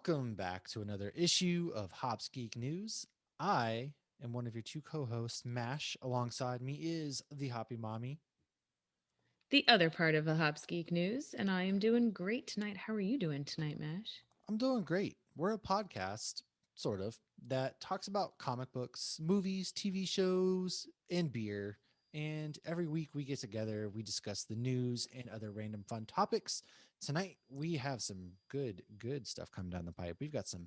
Welcome back to another issue of Hops Geek News. I am one of your two co-hosts, Mash. Alongside me is the Hoppy Mommy. The other part of the Hops Geek News, and I am doing great tonight. How are you doing tonight, Mash? I'm doing great. We're a podcast, sort of, that talks about comic books, movies, TV shows, and beer. And every week we get together, we discuss the news and other random fun topics. Tonight we have some good stuff coming down the pipe. We got I'm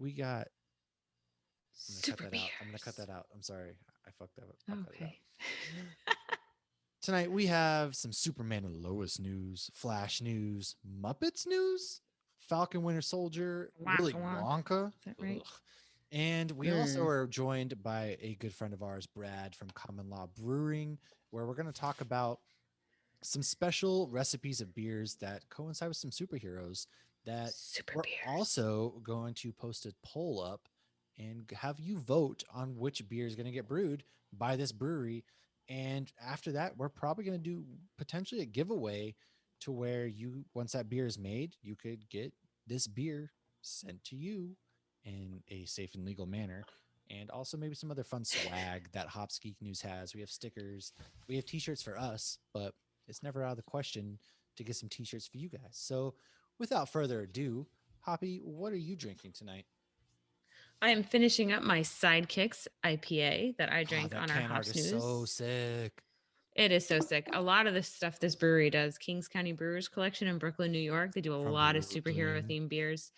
gonna cut Super that out. I'm gonna cut beers. that out. I'm sorry. I fucked that up. I'll cut it out. Okay. Tonight we have some Superman and Lois news, Flash news, Muppets news, Falcon Winter Soldier, Willy Wonka wonka. Wonka. Is that right? Ugh. And we also Mm. are joined by a good friend of ours, Brad from Common Law Brewing, where we're going to talk about some special recipes of beers that coincide with some superheroes that Super we're beers. also going to post a poll up and have you vote on which beer is going to get brewed by this brewery. And after that, we're probably going to do potentially a giveaway to where you, once that beer is made, you could get this beer sent to you in a safe and legal manner. And also maybe some other fun swag that Hops Geek News has. We have stickers, we have t-shirts for us, but it's never out of the question to get some t-shirts for you guys. So without further ado, Hoppy, what are you drinking tonight? I am finishing up my Sidekicks IPA that I Oh, drank that on our can art Hops is so News. sick. It is so sick. A lot of the stuff this brewery does, Kings County Brewers Collection in Brooklyn, New York, they do a From lot of superhero Brooklyn. themed beers.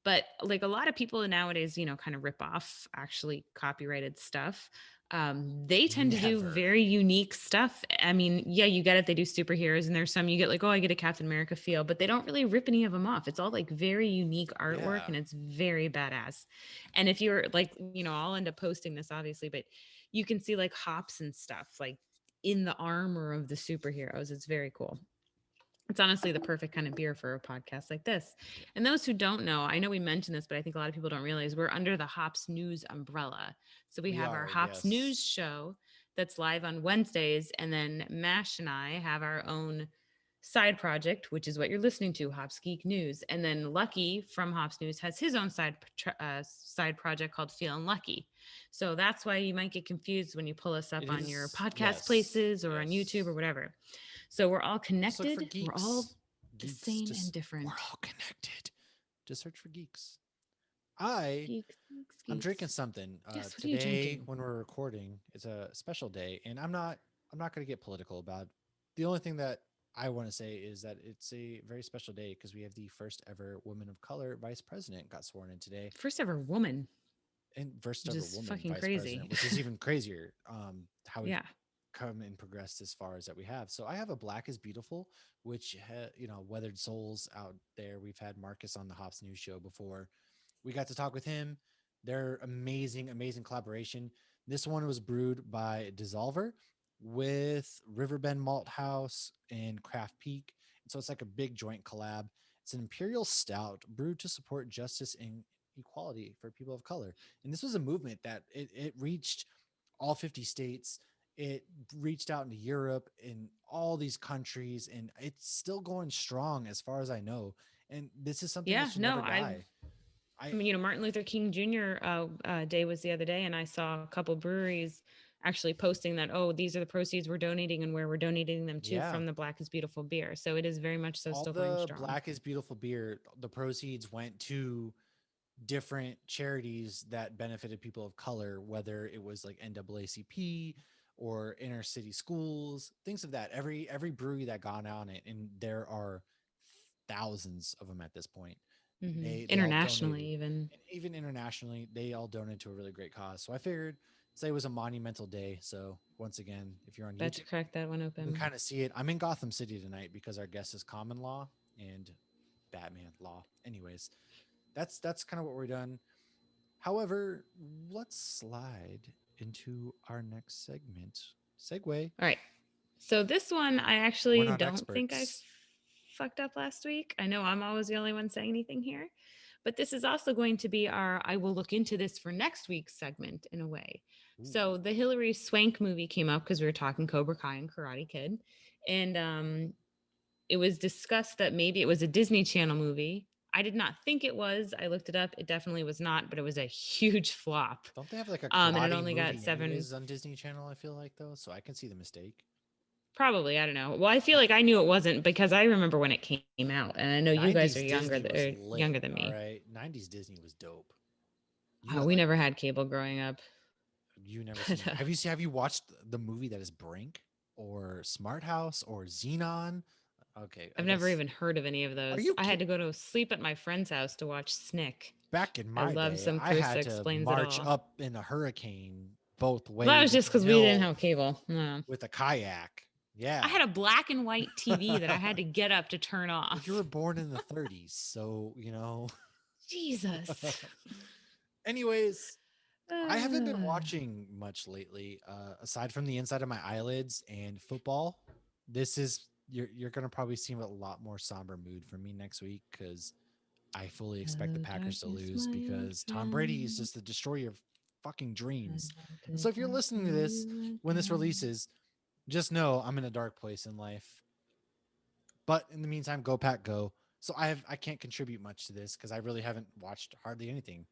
But like a lot of people nowadays, kind of rip off actually copyrighted stuff. They tend to do Never. very unique stuff. I mean, yeah, you get it. They do superheroes, and there's some you get like, oh, I get a Captain America feel, but they don't really rip any of them off. It's all like very unique artwork, Yeah. and it's very badass. And if you're like, I'll end up posting this obviously, but you can see like hops and stuff like in the armor of the superheroes. It's very cool. It's honestly the perfect kind of beer for a podcast like this. And those who don't know, I know we mentioned this, but I think a lot of people don't realize we're under the Hops News umbrella. So we We have our are, Hops News yes. show that's live on Wednesdays. And then Mash and I have our own side project, which is what you're listening to, Hops Geek News. And then Lucky from Hops News has his own side project called Feeling Lucky. So that's why you might get confused when you pull us It up on your is, podcast yes. places or on YouTube or Yes. whatever. So we're all Just look for connected. We're all geeks. the Geeks, same and just, we're different. all connected. Just search for geeks. I Geeks, geeks, I'm drinking geeks. something Yes, what are you today drinking? when we're recording. It's a special day, and I'm not going to get political about it. The only thing that I want to say is that it's a very special day because we have the first ever woman of color vice president got sworn in today, First ever woman, and first which ever is woman fucking vice crazy. president, which is even crazier. How we've Yeah. come and progressed as far as that we have. So I have a Black is Beautiful, which weathered souls out there. We've had Marcus on the Hops News show before. We got to talk with him. They're amazing collaboration. This one was brewed by Dissolver with Riverbend Malt House and Craft Peak. And so it's like a big joint collab. It's an imperial stout brewed to support justice and equality for people of color. And this was a movement that it reached all 50 states. It reached out into Europe and all these countries, and it's still going strong as far as I know. And this is something that Yeah. should No, never die. I Martin Luther King Jr. Day was the other day, and I saw a couple breweries actually posting that, oh, these are the proceeds we're donating and where we're donating them to Yeah, from the Black is Beautiful beer. So it is very much so all still going the strong. Black is Beautiful beer, the proceeds went to different charities that benefited people of color, whether it was like NAACP or inner city schools, things of that. Every brewery that got on it, and there are thousands of them at this point. They all Internationally, donated, even. and even internationally, they all donated to a really great cause. So I figured say it was a monumental day. So once again, if you're on About to YouTube, crack that one you can open. kind of see it. I'm in Gotham City tonight because our guest is Common Law and Batman Law. Anyways, that's kind of what we're done. However, let's slide into our next segment. Segue. All right. So this one, I We're actually not don't think I experts. fucked up last week. I know I'm always the only one saying anything here, but this is also going to be our I will look into this for next week's segment in a way. Ooh. So the Hillary Swank movie came up because we were talking Cobra Kai and Karate Kid, and it was discussed that maybe it was a Disney Channel movie. I did not think it was. I looked it up. It definitely was not, but it was a huge flop. Don't they have like a And it karate only got movie seven. anyways on Disney Channel? I feel like though, so I can see the mistake. Probably, I don't know. Well, I feel like I knew it wasn't because I remember when it came out, and I know you guys are 90s Disney was younger than lit. me. All right, 90s Disney was dope. You Oh, would we like never had cable growing up. you never But, seen? Have you watched the movie that is Brink or Smart House or Xenon? Okay, I I've never guess. even heard of any of Are those. you I had to go to sleep at my friend's house to watch Snick. back in I my love day? some I Crusoe had to explains it march all. up in a hurricane both Well, that ways was up just a because we didn't hill have cable. No. with a kayak. I Yeah. had a black and white TV that I had to get up to turn Well, you were off. born in the 30s, so you know. Jesus. Anyways, I haven't been Uh, watching much lately, aside from the inside of my eyelids and football. This is you're gonna probably see a lot more somber mood from me next week because I fully expect the Hello, Packers to darkness, lose my old because Tom Brady is friend. just the destroyer of fucking And dreams. I'll And so if take you're after listening to this you when this again. releases, just know I'm in a dark place in life. But in the meantime, go Pack, go. So I can't contribute much to this because I really haven't watched hardly anything.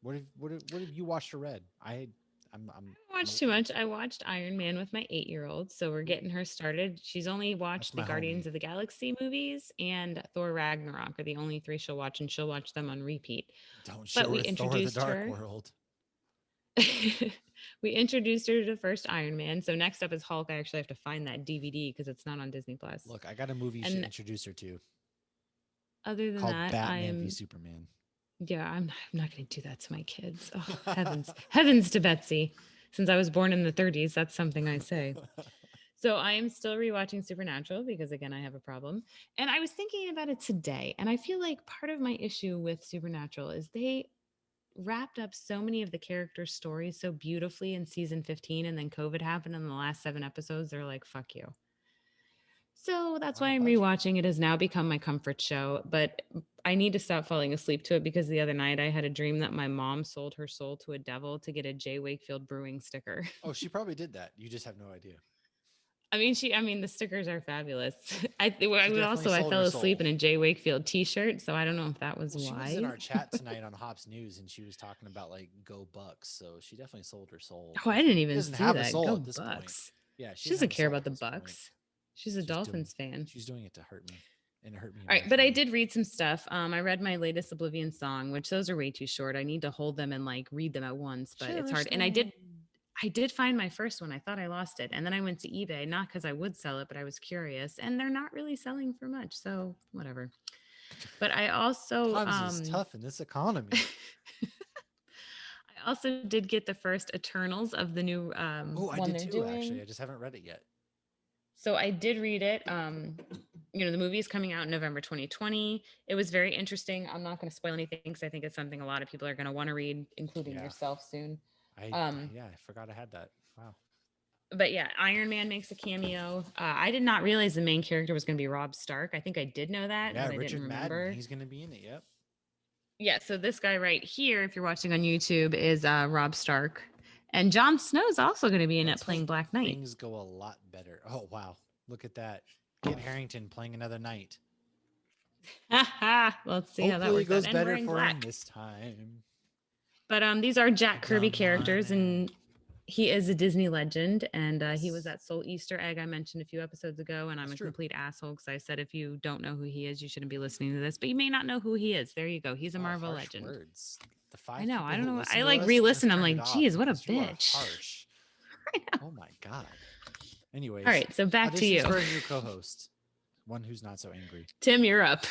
What have you watched or read? I don't I'm watch too much. I watched Iron Man with my 8-year-old, so we're getting her started. She's only that's watched the my Guardians homie. of the Galaxy movies and Thor Ragnarok are the only three she'll watch, and she'll watch them on repeat. Don't But show we her Thor: The introduced Dark her. World. We introduced her to the first Iron Man. So next up is Hulk. I actually have to find that DVD because it's not on Disney Plus. Look, I got a movie you should And introduce her to other than called that, I Batman v am Superman. yeah, I'm not going to do that to my kids. Oh, heavens, heavens to Betsy. Since I was born in the 30s, that's something I say. So I am still rewatching Supernatural because again I have a problem. And I was thinking about it today, and I feel like part of my issue with Supernatural is they wrapped up so many of the characters' stories so beautifully in season 15, and then COVID happened in the last 7 episodes. They're like, fuck you. So that's why Wow, I'm budget. rewatching. It has now become my comfort show, but I need to stop falling asleep to it because the other night I had a dream that my mom sold her soul to a devil to get a J. Wakefield Brewing sticker. Oh, she probably did that. You just have no idea. I mean, the stickers are fabulous. She definitely I sold fell her asleep soul. in a J. Wakefield t-shirt, so I don't know if that was Well, she was in why. our chat tonight on Hops News, and she was talking about like go Bucks. So she definitely sold her soul. Oh, Or I didn't she even doesn't see have a that. soul Go at this point. Bucks. Yeah, she She doesn't doesn't have a care soul about at the this point. Bucks. She's a Dolphins fan. She's doing it to hurt me, and it hurt me All right, but I emotionally. did read some stuff. I read my latest Oblivion song, which those are way too short. I need to hold them and like read them at once, but it's Cherish hard. And them. I did find my first one. I thought I lost it. And then I went to eBay, not because I would sell it, but I was curious. And they're not really selling for much. So whatever. But I also Times is tough in this economy. I also did get the first Eternals of the new Oh, I one did they're too. Actually, doing. I just haven't read it yet. So I did read it. The movie is coming out in November 2020. It was very interesting. I'm not going to spoil anything because I think it's something a lot of people are going to want to read, including Yeah, yourself soon. Um, yeah, I forgot I had that. Wow. but yeah, Iron Man makes a cameo. I did not realize the main character was going to be Rob Stark. I think I did know that, Yeah, but I didn't Richard Madden. remember. He's going to be in it. Yep. Yeah, so this guy right here, if you're watching on YouTube, is Rob Stark. And Jon Snow's also going to be in it Let's hope playing Black Knight. things go a lot better. Oh wow, look at that. Kit Harrington playing another knight. Let's see how that Hopefully it works out. goes And better wearing for him black. this time. But these are Jack Kirby Dumb characters, money. and he is a Disney legend. And he was Yes, that Soul Easter egg I mentioned a few episodes ago. And I'm that's a true. complete asshole because I said if you don't know who he is, you shouldn't be listening to this. But you may not know who he is. There you go. He's a Oh, Marvel harsh legend. words. The I five know. I people don't who know. listen I to like us just re-listen. I'm turned it like, off geez, what a because you are bitch. harsh. I know. Oh my god. All Anyways, right. So back to auditions you, for a new co-host, one who's not so angry. Tim. You're up.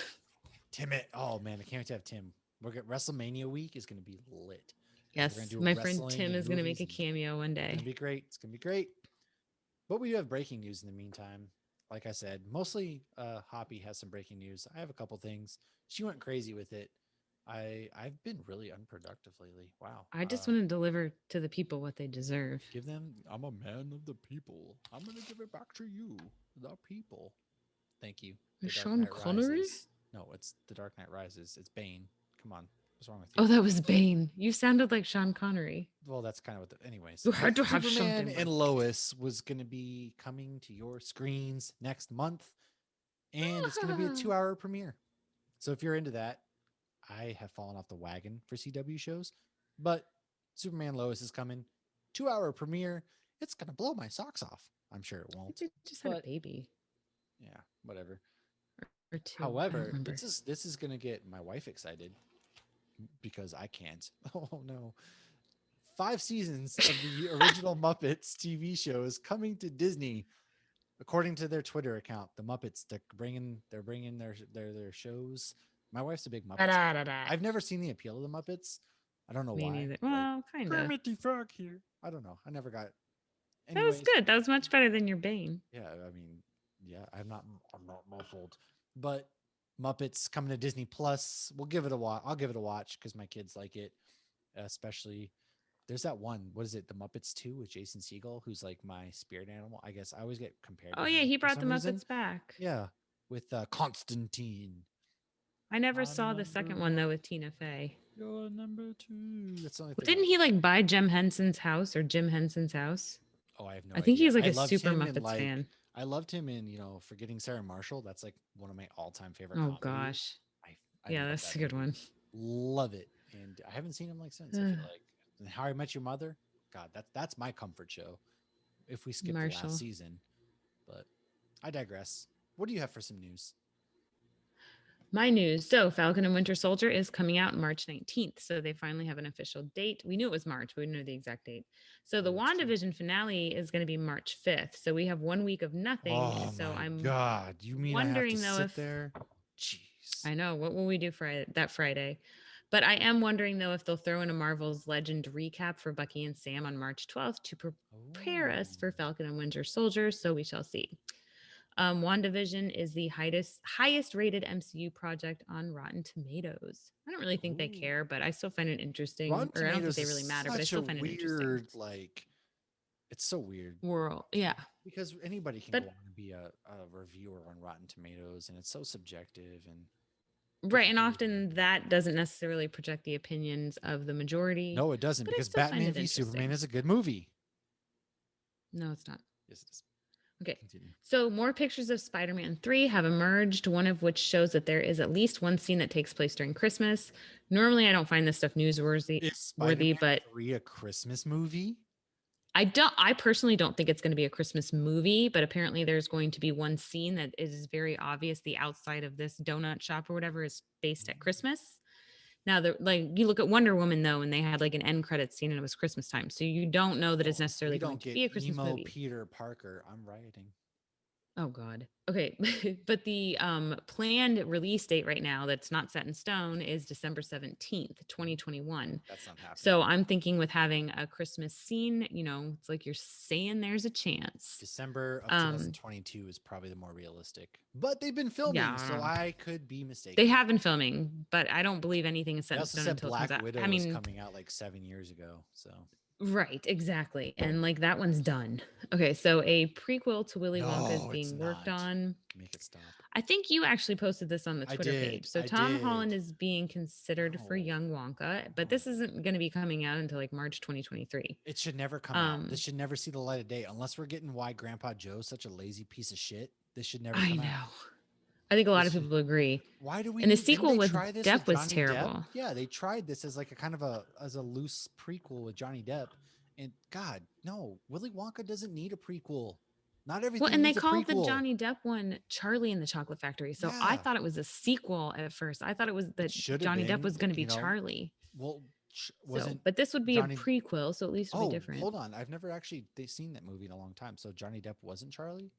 Tim. Oh man, I can't wait to have Tim. We're get WrestleMania week is going to be lit. We're going Yes, to do my friend wrestling Tim and is going to make movies, a and cameo one it's going to day. be great. It's going to be great. But we do have breaking news in the meantime. Like I said, mostly Hoppy has some breaking news. I have a couple things. She went crazy with it. I've been really unproductive lately. Wow. I just want to deliver to the people what they deserve. Give them. I'm a man of the people. I'm gonna give it back to you, the people. Thank you. The Dark Sean Knight Connery? Rises. No, it's The Dark Knight Rises. It's Bane. Come on. What's wrong with you? Oh, that was Bane. You sounded like Sean Connery. Well, that's kind of what the. Anyways, You but had to have Superman something and like Lois was going to be coming to your screens next month, and it's going to be a 2-hour premiere. So if you're into that, I have fallen off the wagon for CW shows, but Superman Lois is coming. 2 hour premiere. It's gonna blow my socks off. I'm sure it I think won't, they just had a but baby yeah, whatever. or two. I don't However, remember. this is gonna get my wife excited because I can't. Oh no. 5 seasons of the original Muppets TV shows coming to Disney, according to their Twitter account. The Muppets, they're bringing their shows. My wife's a big Muppets fan. Da-da-da-da. I've never seen the appeal of the Muppets. I don't know Me why. neither. Like Well, kind of. Kermit the Frog here. I don't know. I never got. That was Anyways, good. That was much better than your Bane. yeah. I mean, yeah. I'm not muffled, but Muppets coming to Disney Plus. We'll give it a watch. I'll give it a watch because my kids like it, especially. There's that one. What is it? The Muppets 2 with Jason Segel, who's like my spirit animal. I guess I always get compared Oh to yeah, him he for brought the some reason. Muppets back. Yeah, with Constantine. I never I'm saw the number second one though one. with Tina Fey. You're number two. That's the only Well, thing I didn't he watch. like buy Jim Henson's house or Jim Henson's house? Oh, I have no I think idea. he's like I a loved super him in Muppets fan. I loved him in Forgetting Sarah Marshall. That's like one of my all-time favorite Oh comedies. gosh. I I Yeah, love that's that a good movie. one. Love it, and I haven't seen him like since. I feel like and How I Met Your Mother. God, that's my comfort show. If we skip the last Marshall. season, but I digress. What do you have for some news? My news. So, Falcon and Winter Soldier is coming out March 19th. So, they finally have an official date. We knew it was March, but we didn't know the exact date. So, the Oh, it's true. WandaVision finale is going to be March 5th. So, we have 1 week of nothing. Oh So, my I'm God. You mean I have to wondering though sit if there? Jeez. I know what will we do Friday that Friday. But I am wondering though if they'll throw in a Marvel's Legend recap for Bucky and Sam on March 12th to prepare Oh. us for Falcon and Winter Soldier. So we shall see. WandaVision is the highest rated MCU project on Rotten Tomatoes. I don't really think they Ooh. care, but I still find it interesting. Rotten Or I don't think Tomatoes they is really matter, but I such a still find it interesting. weird, like, it's so weird World, yeah. because anybody can But go on and be a reviewer on Rotten Tomatoes, and it's so subjective and right, different and people often that doesn't necessarily project the opinions of the majority, No, it doesn't but I because still find Batman it v Superman interesting. is a good movie. No, it's not. Yes, it is. Okay. Continue. So, more pictures of Spider Man 3 have emerged, one of which shows that there is at least one scene that takes place during Christmas. Normally, I don't find this stuff newsworthy, Is Spider-Man but 3 a Christmas movie? I personally don't think it's going to be a Christmas movie, but apparently there's going to be one scene that is very obvious. The outside of this donut shop or whatever is based at Christmas. Now, like you look at Wonder Woman though, and they had like an end credit scene and it was Christmas time. So you don't know that it's Oh, we necessarily going don't to get be a Christmas emo movie. Peter Parker. I'm rioting. Oh God. Okay. But the planned release date right now that's not set in stone is December 17th, 2021. That's not happening. So I'm thinking with having a Christmas scene, it's like you're saying there's a chance. December of Um 2022 is probably the more realistic. But they've been yeah, filming, I don't so know. I could be They mistaken. have been filming, but I don't believe anything is They set in also stone said until it comes Black out. I Widow is mean, coming out like 7 years ago. So right, exactly. And like that one's done. Okay, so a prequel to Willy Wonka is no, it's being worked not. on. Make it stop. I think you actually posted this on the I Twitter page. did. So I Tom Holland did. is being considered for No. young Wonka, but No. this isn't going to be coming out until like March 2023. It should never come out. This Um, should never see the light of day unless we're getting why Grandpa Joe's such a lazy piece of shit. This should never I come out. know. I think a lot This of should, people agree. why do we And the need didn't sequel they with try this with Depp was Johnny Depp? terrible. Yeah, they tried this as like a kind of a loose prequel with Johnny Depp. And God, no, Willy Wonka doesn't need a prequel. Not Well, everything and they needs a called the prequel. Johnny Depp one Charlie and the Chocolate Factory. So I Yeah, thought it was a sequel at first. I thought it was it that should have Johnny Depp been, was going to be Charlie. well, So, wasn't but this would be a Johnny prequel, so at least it'll be Oh, different. hold on. I've never actually seen that movie in a long time. So Johnny Depp wasn't Charlie?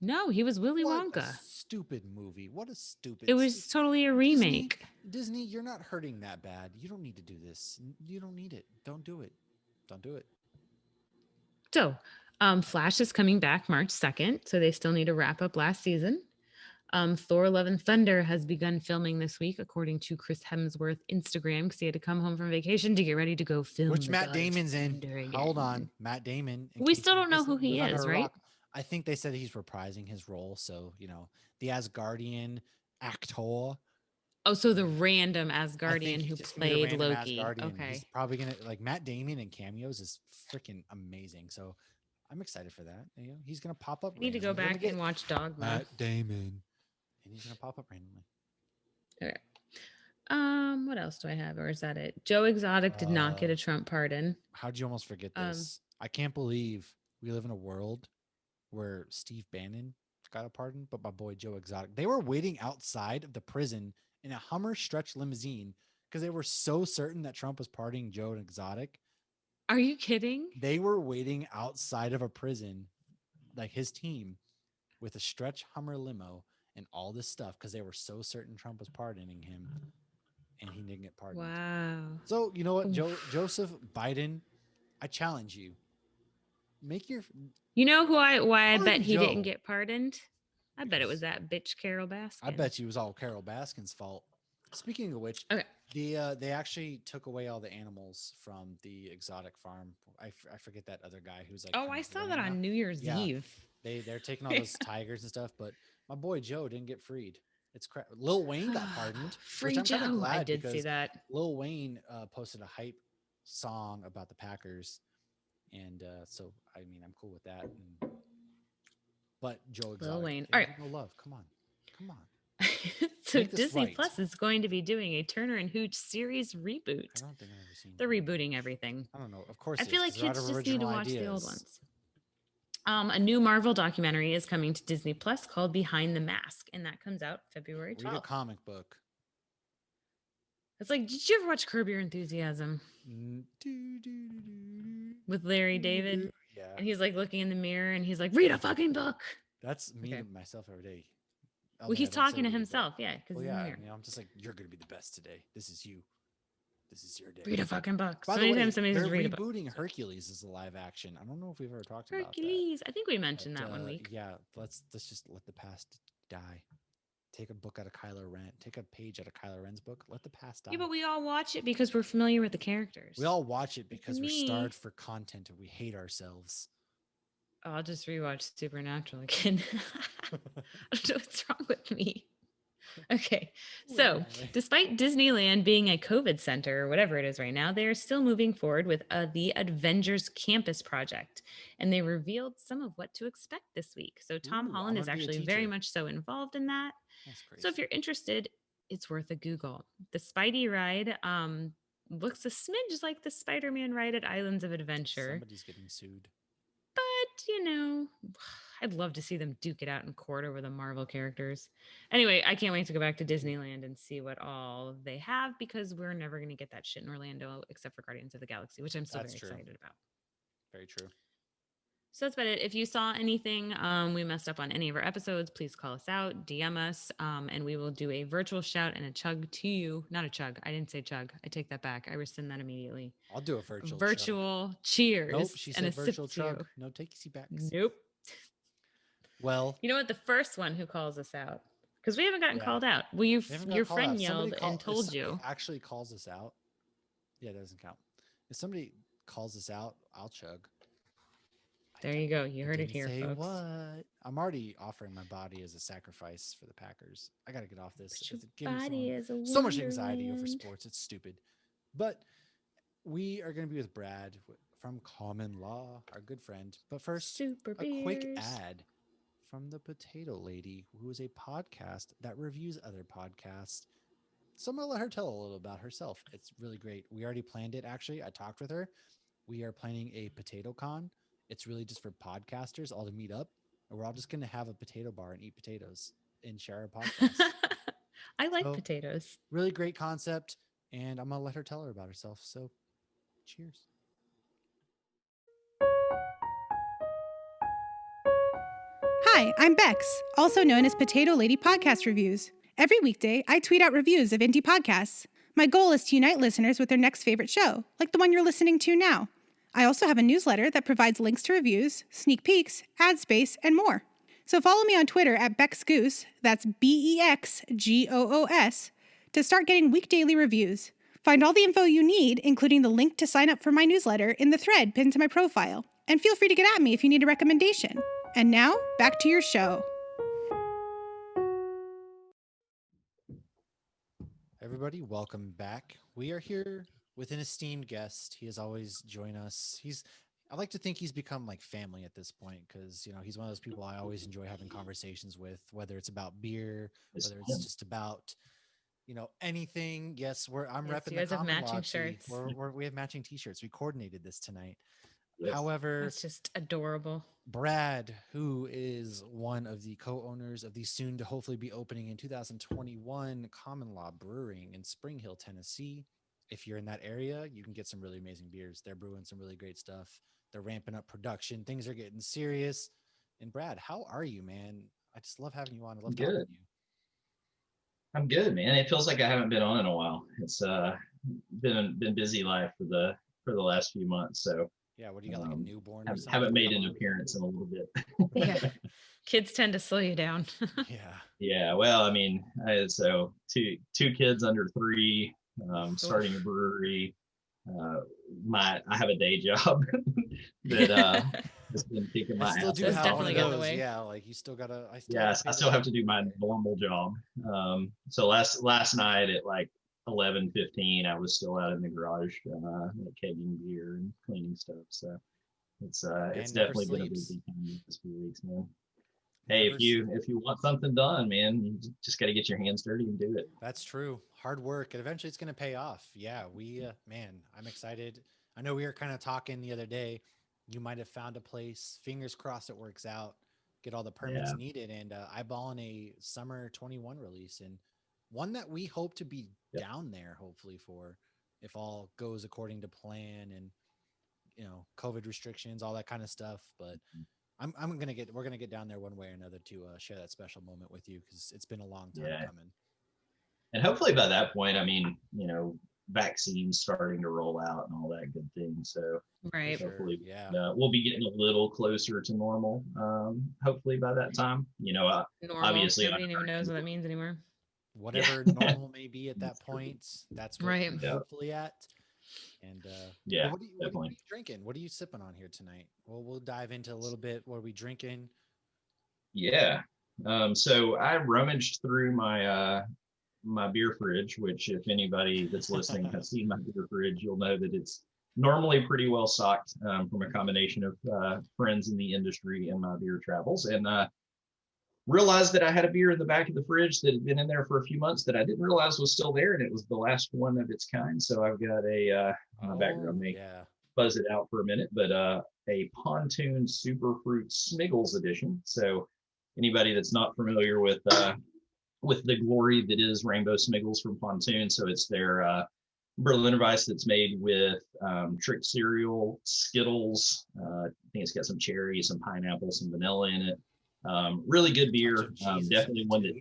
No, he was Willy What a Wonka. stupid movie. What a It stupid was totally a Disney. remake. Disney, you're not hurting that bad. You don't need to do this. You don't need it. Don't do it. Don't do it. So, Flash is coming back March 2nd, so they still need to wrap up last season. Thor Love and Thunder has begun filming this week, according to Chris Hemsworth Instagram, because he had to come home from vacation to get ready to go film Which the Matt God of Damon's in. Thunder Hold again. on. Matt Damon, in We case still you don't know missed who it, he live under is, a right? rock. I think they said he's reprising his role. So, the Asgardian actor. Oh, so the random I think Asgardian he's who just gonna be the played random Loki. Asgardian. He's Okay. probably gonna like Matt Damon and cameos is freaking amazing. So I'm excited for that. He's gonna pop up I need to go randomly. We're gonna back get and watch Dogma. Matt Damon, and he's gonna pop up randomly. Okay. What else do I have, or is that it? Joe Exotic did not get Uh, a Trump pardon. how'd you almost forget Um, this? I can't believe we live in a world where Steve Bannon got a pardon, but my boy Joe Exotic, they were waiting outside of the prison in a Hummer stretch limousine because they were so certain that Trump was pardoning Joe Exotic. are you kidding? They were waiting outside of a prison, like his team, with a stretch Hummer limo and all this stuff because they were so certain Trump was pardoning him, and he didn't get pardoned. Wow. So you know what, Oof. Joseph Biden, I challenge you, make your You know why I bet pardon he didn't Joe get pardoned? I bet it was because that bitch Carol I Baskin. bet you it was all Carol Baskin's fault. Speaking of which, Okay. they actually took away all the animals from the exotic farm. I forget that other guy who's like Oh, kind I of saw running that it now. on New Year's Yeah, Eve. they're taking all those tigers and stuff, but my boy Joe didn't get freed. It's crap. Lil Wayne got pardoned, which Free I'm kind of Joe. I glad did see because that. Lil Wayne posted a hype song about the Packers, and so I mean I'm cool with that. But Joe Lil Exotic, Wayne. All give right. him no love. Come on, come on, So make this Disney right. Plus is going to be doing a Turner and Hooch series I reboot. don't think I've ever seen They're Turner. rebooting everything. I don't know. Of course I it is feel like because they're out kids of just need to original watch the old ideas. ones. A new Marvel documentary is coming to Disney Plus called Behind the Mask, and that comes out February Read a 12th. comic book. It's like, did you ever watch Curb Your Enthusiasm with Larry David? Yeah, And he's like looking in the mirror and he's like, read a fucking book. that's me Okay. to myself every day. Well, Only I he's don't say talking to read a book. himself. Yeah, because Well, he's in yeah, the I mirror. mean, I'm just like, you're gonna be the best today. This is you. This is your day. Read a fucking book. By So the anytime way, somebody they're says read a book. rebooting So. Hercules as a live action. I don't know if we've ever talked about that, Hercules. I think we mentioned but that one week. yeah, let's just let the past die. Take a book out of Kylo Ren. Take a page out of Kylo Ren's book. Let the past Yeah, die. but we all watch it because we're familiar with the We characters. all watch it Like for because we're me, starved for content and we hate ourselves. I'll just rewatch Supernatural again. I don't know what's wrong with me. Okay. So, Why? despite Disneyland being a COVID center or whatever it is right now, they are still moving forward with the Avengers Campus project. And they revealed some of what to expect this week. So, Tom Ooh, I'm Holland gonna is be a actually very teacher. much so involved in that. That's So, if crazy. you're interested, it's worth a Google. The Spidey ride looks a smidge like the Spider Man ride at Islands of Adventure, Somebody's getting sued. but I'd love to see them duke it out in court over the Marvel characters. Anyway, I can't wait to go back to Disneyland and see what all they have because we're never going to get that shit in Orlando except for Guardians of the Galaxy, which I'm still That's very true. excited about. Very true. So that's about it. If you saw anything we messed up on any of our episodes, please call us out, DM us, and we will do a virtual shout and a chug to you. Not a chug. I didn't say chug. I take that back. I rescind that immediately. I'll do a A virtual chug. virtual Nope, cheers she and a said sip virtual to you. chug. No takesy backs. Nope. Well, You know what? The first one who calls us out, because we haven't gotten yeah. called out. Well, you, We haven't your got called friend out. Somebody yelled and call if told somebody you. actually calls us out. Yeah, that doesn't count. If somebody calls us out, I'll chug. There you go. You I heard it didn't here, say folks. what. I'm already offering my body as a sacrifice for the Packers. I got to get off this But your because it gives me body is a so much anxiety over wonderland. sports. It's stupid. But we are going to be with Brad from Common Law, our good friend. But first, Super a quick beers. ad from the Potato Lady, who is a podcast that reviews other podcasts. So I'm going to let her tell a little about herself. It's really great. We already planned it, actually. I talked with her. We are planning a potato con. It's really just for podcasters all to meet up. And we're all just going to have a potato bar and eat potatoes and share our podcasts. I like So, potatoes. really great concept. And I'm going to let her tell her about herself. So, cheers. Hi, I'm Bex, also known as Potato Lady Podcast Reviews. Every weekday, I tweet out reviews of indie podcasts. My goal is to unite listeners with their next favorite show, like the one you're listening to now. I also have a newsletter that provides links to reviews, sneak peeks, ad space, and more. So follow me on Twitter at BexGoose, that's BEXGOOS, to start getting week daily reviews. Find all the info you need, including the link to sign up for my newsletter, in the thread pinned to my profile. And feel free to get at me if you need a recommendation. And now, back to your show. Everybody, welcome back. We are here with an esteemed guest. He has always joined us. I like to think he's become like family at this point because, he's one of those people I always enjoy having conversations with, whether it's about beer, whether it's just about anything. Yes, I'm Yes, repping you the guys have Common Law matching tee. shirts. We have matching t-shirts. We coordinated this tonight. Yes. However, That's just adorable. Brad, who is one of the co-owners of the soon to hopefully be opening in 2021 Common Law Brewing in Spring Hill, Tennessee. If you're in that area, you can get some really amazing beers. They're brewing some really great stuff. They're ramping up production. Things are getting serious. And Brad, how are you, man? I just love having you on. I love I'm talking good. to you. I'm good, man. It feels like I haven't been on in a while. It's been busy life for the last few months. So Yeah, what do you got, like a newborn or haven't something? made Come an on. appearance in a little bit. Yeah. Kids tend to slow you down. Yeah. Yeah, well, I mean, so two kids under 3, starting a Oof. brewery. Uh, I have a day job that has been kicking I my still ass do Those right have now. one definitely of get in So, the those. way. Yeah, like you still gotta. I still gotta yes, pay I the still have bills. to do my normal job. So last night at like 11:15, I was still out in the garage, kegging beer and cleaning stuff. So it's Man never definitely been a sleeps. busy time this few weeks, man. Hey, Never. if you want something done, man, you just got to get your hands dirty and do it. That's true. Hard work, and eventually it's going to pay off. Yeah, man, I'm excited. I know we were kind of talking the other day. You might have found a place. Fingers crossed it works out. Get all the permits Yeah. needed, and eyeballing a summer 21 release, and one that we hope to be Yep. down there, hopefully for if all goes according to plan, and COVID restrictions, all that kind of stuff. But we're gonna get down there one way or another to share that special moment with you because it's been a long time Yeah. coming. And hopefully by that point, I mean, vaccines starting to roll out and all that good thing. So Right. Sure. hopefully Yeah. we'll be getting a little closer to normal. Hopefully by that time, Normal. obviously Nobody even knows what that means anymore. Whatever Yeah. normal may be at that point, that's what Right. we're Yeah. hopefully at. And Yeah, what are you definitely. drinking? What are you sipping on here tonight? Well, we'll dive into a little bit. What are we drinking? Yeah. So I rummaged through my beer fridge, which if anybody that's listening has seen my beer fridge, you'll know that it's normally pretty well stocked, from a combination of friends in the industry and my beer travels. And realized that I had a beer in the back of the fridge that had been in there for a few months that I didn't realize was still there, and it was the last one of its kind. So I've got my background may Yeah. buzz it out for a minute, but a Pontoon Superfruit Smiggles edition. So anybody that's not familiar with the glory that is Rainbow Smiggles from Pontoon, so it's their Berliner Weiss that's made with trick cereal, Skittles. I think it's got some cherry, some pineapple, some vanilla in it. Really good beer. Definitely one that,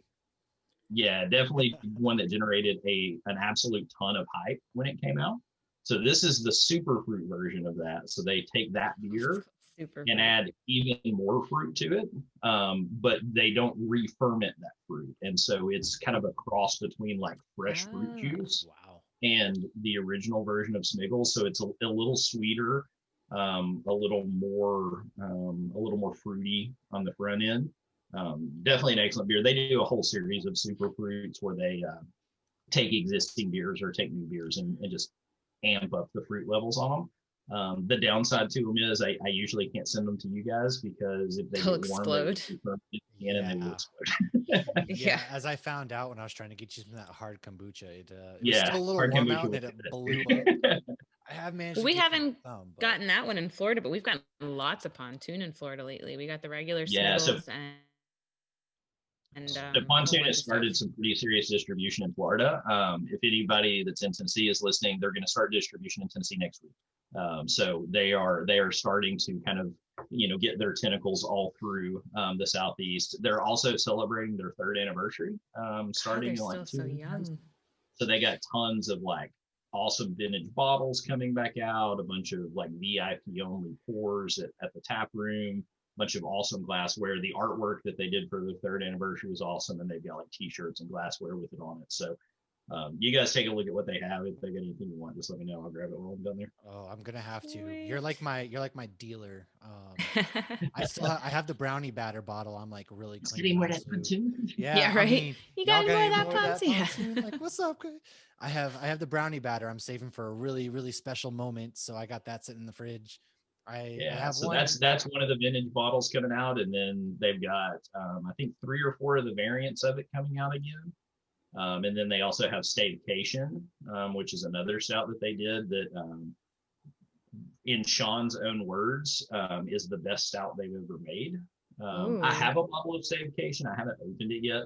yeah, definitely one that generated an absolute ton of hype when it came out. So this is the super fruit version of that. So they take that beer Super. and add even more fruit to it, but they don't re-ferment that fruit. And so it's kind of a cross between like fresh fruit juice Wow. and the original version of Smiggles. So it's a little sweeter, a little more fruity on the front end. Definitely an excellent beer. They do a whole series of super fruits where they take existing beers or take new beers and just amp up the fruit levels on them. The downside to them is I usually can't send them to you guys because if they They'll get warm, explode. and they will explode. Yeah, as I found out when I was trying to get you some of that hard kombucha, it was Yeah, still a little hard warm kombucha out and will it do blew that. up. I have managed Well, to we get you haven't some, but gotten that one in Florida, but we've gotten lots of Pontoon in Florida lately. We got the regular Yeah, so Smiggles and the a whole Pontoon bunch has of started stuff. some pretty serious distribution in Florida. If anybody that's in Tennessee is listening, they're going to start distribution in Tennessee next week. So they are starting to kind of get their tentacles all through the Southeast. They're also celebrating their 3rd anniversary, starting They're in like still 2 so weeks. young. So they got tons of like awesome vintage bottles coming back out, a bunch of like VIP only pours at the tap room, bunch of awesome glassware. The artwork that they did for the 3rd anniversary was awesome, and they've got like t-shirts and glassware with it on it. So you guys take a look at what they have. If they got anything you want, just let me know. I'll grab it while I'm done there. oh, I'm gonna have to. Sweet. You're like my dealer. I have the brownie batter bottle. I'm like really Let's cleaning more on that too. Pontoon. Yeah, Yeah, I right. mean, You y'all got got any any more more of of that that Pontoon? Pontoon? Like, what's up? I have the brownie batter. I'm saving for a really special moment, so I got that sitting in the fridge. I Yeah, have so one. that's one of the vintage bottles coming out, and then they've got I think 3 or 4 of the variants of it coming out again. And then they also have Staycation, which is another stout that they did that, in Sean's own words, is the best stout they've ever made. I have a bottle of Staycation. I haven't opened it yet,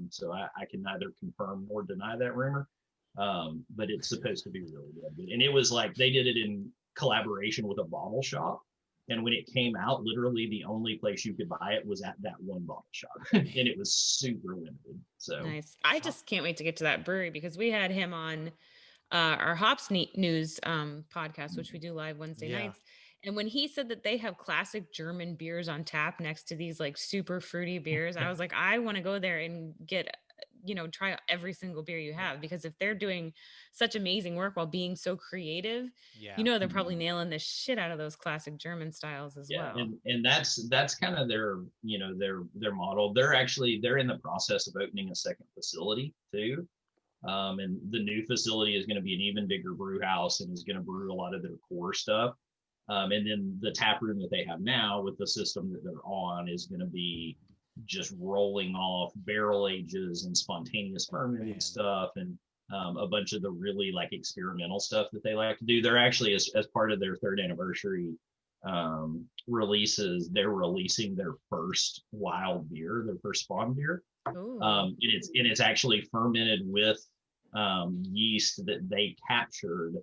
so I can neither confirm nor deny that rumor. But it's supposed to be really good. And it was like they did it in collaboration with a bottle shop. And when it came out, literally the only place you could buy it was at that one bottle shop. And it was super limited. So nice. I just can't wait to get to that brewery because we had him on our Hops News podcast, which we do live Wednesday nights. And when he said that they have classic German beers on tap next to these like super fruity beers, I was like, I want to go there and get, try every single beer you have, because if they're doing such amazing work while being so creative, they're probably nailing the shit out of those classic German styles as well. And that's kind of their, their model. They're in the process of opening a second facility too. And the new facility is going to be an even bigger brew house and is going to brew a lot of their core stuff. And then the tap room that they have now with the system that they're on is going to be just rolling off barrel ages and spontaneous fermenting stuff and a bunch of the really like experimental stuff that they like to do. They're actually, as part of their 3rd anniversary releases, they're releasing their first wild beer, their first spawn beer. And it's actually fermented with yeast that they captured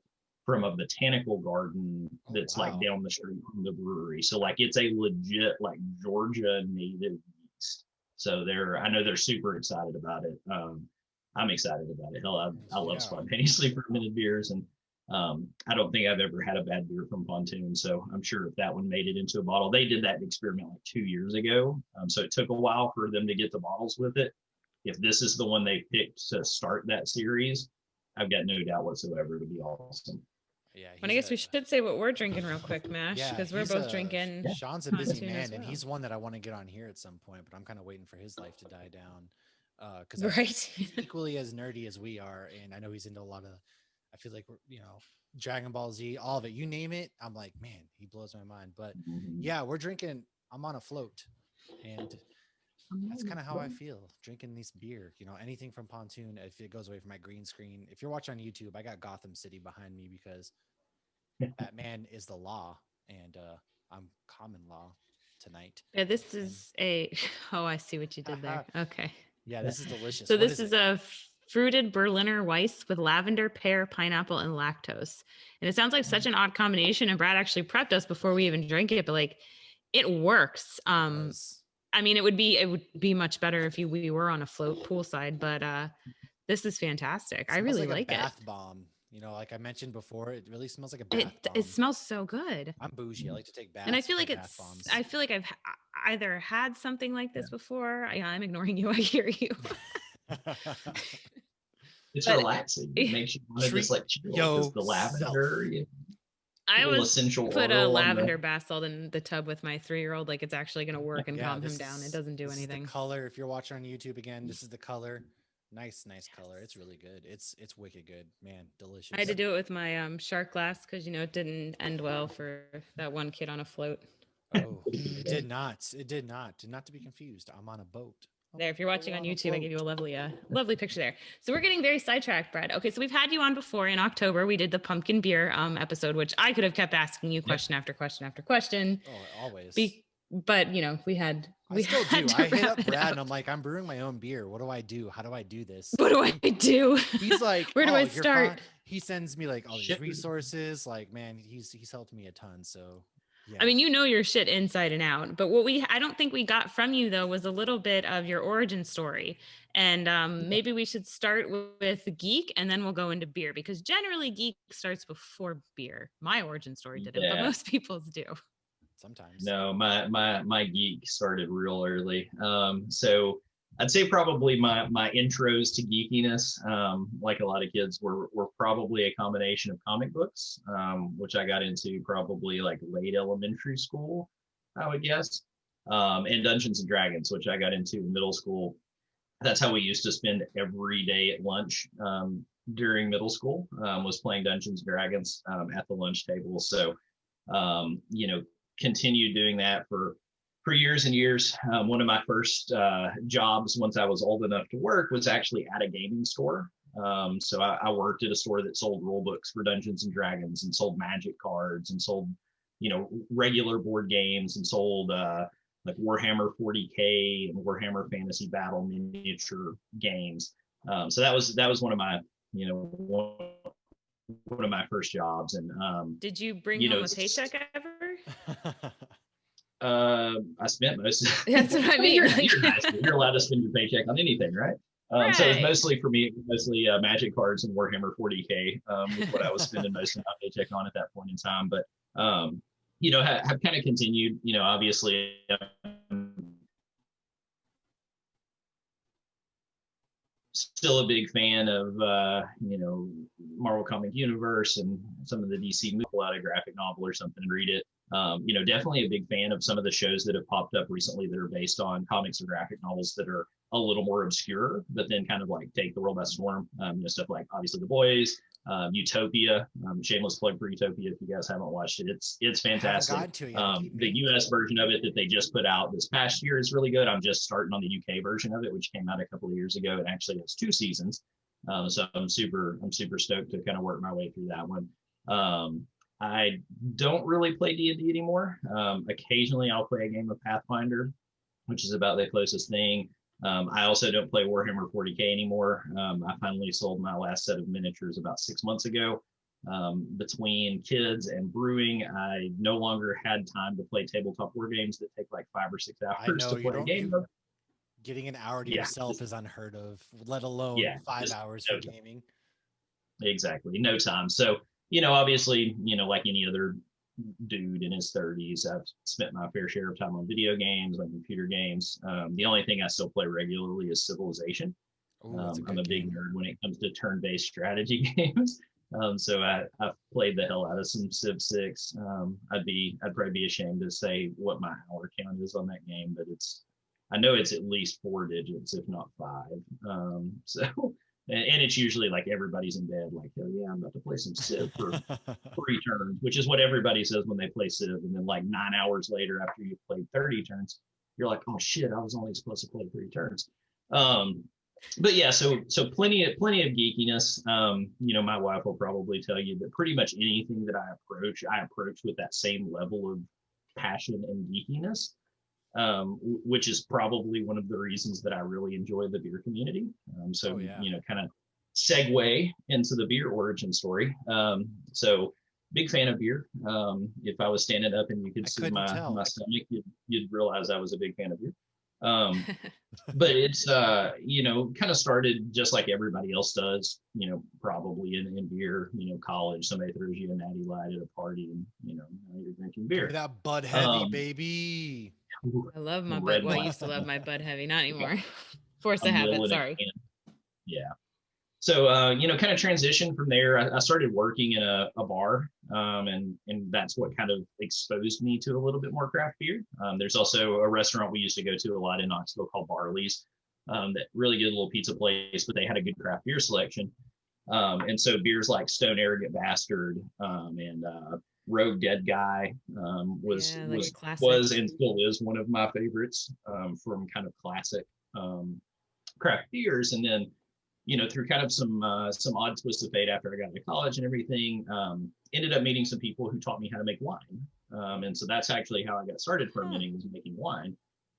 from a botanical garden that's like down the street from the brewery. So like it's a legit like Georgia native yeast. So I know they're super excited about it. I'm excited about it. Hell, I love spontaneously fermented beers, and I don't think I've ever had a bad beer from Pontoon. So I'm sure if that one made it into a bottle, they did that experiment like 2 years ago. So it took a while for them to get the bottles with it. If this is the one they picked to start that series, I've got no doubt whatsoever it'll be awesome. Yeah, but I guess we should say what we're drinking real quick, Mash, because we're both drinking. Sean's a busy man, and he's one that I want to get on here at some point, but I'm kind of waiting for his life to die down. Because he's equally as nerdy as we are, and I know he's into a lot of, I feel like, Dragon Ball Z, all of it. You name it, I'm like, man, he blows my mind. But yeah, we're drinking. I'm on a float, and that's kind of how I feel drinking this beer. Anything from Pontoon, if it goes away from my green screen. If you're watching on YouTube, I got Gotham City behind me because Batman is the law, and I'm common law tonight. Yeah, this is I see what you did there. Okay. Yeah, this is delicious. So this is a fruited Berliner Weiss with lavender, pear, pineapple, and lactose. And it sounds like such an odd combination. And Brad actually prepped us before we even drank it, but like it works. I mean, it would be much better if we were on a float poolside, but this is fantastic. I really like it. Bath bomb. Like I mentioned before, it really smells like a bath bomb. It smells so good. I'm bougie. I like to take baths. And I feel like I've either had something like this before. I'm ignoring you. I hear you. It's relaxing. It makes you want to just like chill. The lavender. I was put a lavender bath salt in the tub with my 3-year-old. Like it's actually going to work and calm him down. It doesn't do anything. The color. If you're watching on YouTube again, this is the color. Nice color. It's really good. It's wicked good, man. Delicious. I had to do it with my shark glass because it didn't end well for that one kid on a float. Oh, it did not. Not to be confused. I'm on a boat. There, if you're watching on YouTube, I give you a lovely picture there. So we're getting very sidetracked, Brad. Okay, so we've had you on before in October. We did the pumpkin beer episode, which I could have kept asking you question after question after question. Oh, always. But we had. I still do. I hit up Brad and I'm like, I'm brewing my own beer. What do I do? How do I do this? What do I do? He's like, where do I start? He sends me like all these resources. Like, man, he's helped me a ton. So. Yeah. I mean, your shit inside and out, but I don't think we got from you though, was a little bit of your origin story. And maybe we should start with Geek and then we'll go into beer, because generally Geek starts before beer. My origin story didn't, but most people's do. Sometimes. No, my Geek started real early. So I'd say probably my intros to geekiness, like a lot of kids, were probably a combination of comic books, which I got into probably like late elementary school, I would guess, and Dungeons and Dragons, which I got into in middle school. That's how we used to spend every day at lunch during middle school, was playing Dungeons and Dragons at the lunch table. So, continued doing that for for years and years. One of my first jobs once I was old enough to work was actually at a gaming store. So I worked at a store that sold rule books for Dungeons and Dragons and sold magic cards and sold, regular board games and sold like Warhammer 40K and Warhammer Fantasy Battle miniature games. So that was one of my, one of my first jobs. And did you bring home a paycheck ever? I spent most. That's what I mean. You're allowed to spend your paycheck on anything, right? Right. So it was mostly for me, mostly magic cards and Warhammer 40K was what I was spending most of my paycheck on at that point in time. But have kind of continued. Obviously, still a big fan of Marvel Comic Universe and some of the DC movies. Pull out a graphic novel or something and read it. Definitely a big fan of some of the shows that have popped up recently that are based on comics or graphic novels that are a little more obscure, but then kind of like take the world by storm. Stuff like obviously The Boys, Utopia. Shameless plug for Utopia if you guys haven't watched it. It's fantastic. The US version of it that they just put out this past year is really good. I'm just starting on the UK version of it, which came out a couple of years ago. It actually has 2 seasons. So I'm super stoked to kind of work my way through that one. I don't really play D&D anymore. Occasionally I'll play a game of Pathfinder, which is about the closest thing. I also don't play Warhammer 40K anymore. I finally sold my last set of miniatures about 6 months ago. Between kids and brewing, I no longer had time to play tabletop war games that take like 5 or 6 hours to play a game. Getting an hour to yourself is unheard of, let alone 5 hours for gaming. Exactly. No time. So, obviously, like any other dude in his 30s, I've spent my fair share of time on video games, on computer games. The only thing I still play regularly is Civilization. I'm a big nerd when it comes to turn-based strategy games. So I've played the hell out of some Civ 6. I'd probably be ashamed to say what my hour count is on that game, but I know it's at least 4 digits, if not 5. And it's usually like everybody's in bed, like, oh yeah, I'm about to play some Civ for 3 turns, which is what everybody says when they play Civ. And then like 9 hours later, after you've played 30 turns, you're like, oh shit, I was only supposed to play 3 turns. But yeah, so plenty of geekiness. My wife will probably tell you that pretty much anything that I approach with that same level of passion and geekiness. Which is probably one of the reasons that I really enjoy the beer community. Kind of segue into the beer origin story. So big fan of beer. If I was standing up and you could see my stomach, you'd realize I was a big fan of beer. But it's, kind of started just like everybody else does, probably in beer, college, somebody throws you a natty light at a party and, now you're drinking beer. That Bud Heavy, baby. I love my Bud. Well, I used to love my Bud Heavy, not anymore. Force of habit, sorry. Yeah. So, kind of transition from there. I started working in a bar, and that's what kind of exposed me to a little bit more craft beer. There's also a restaurant we used to go to a lot in Knoxville called Barley's, that really good little pizza place, but they had a good craft beer selection. And so beers like Stone Arrogant Bastard and Rogue Dead Guy was and still is one of my favorites from kind of classic craft beers. And then, through kind of some odd twists of fate after I got into college and everything, ended up meeting some people who taught me how to make wine. And so that's actually how I got started fermenting, was making wine.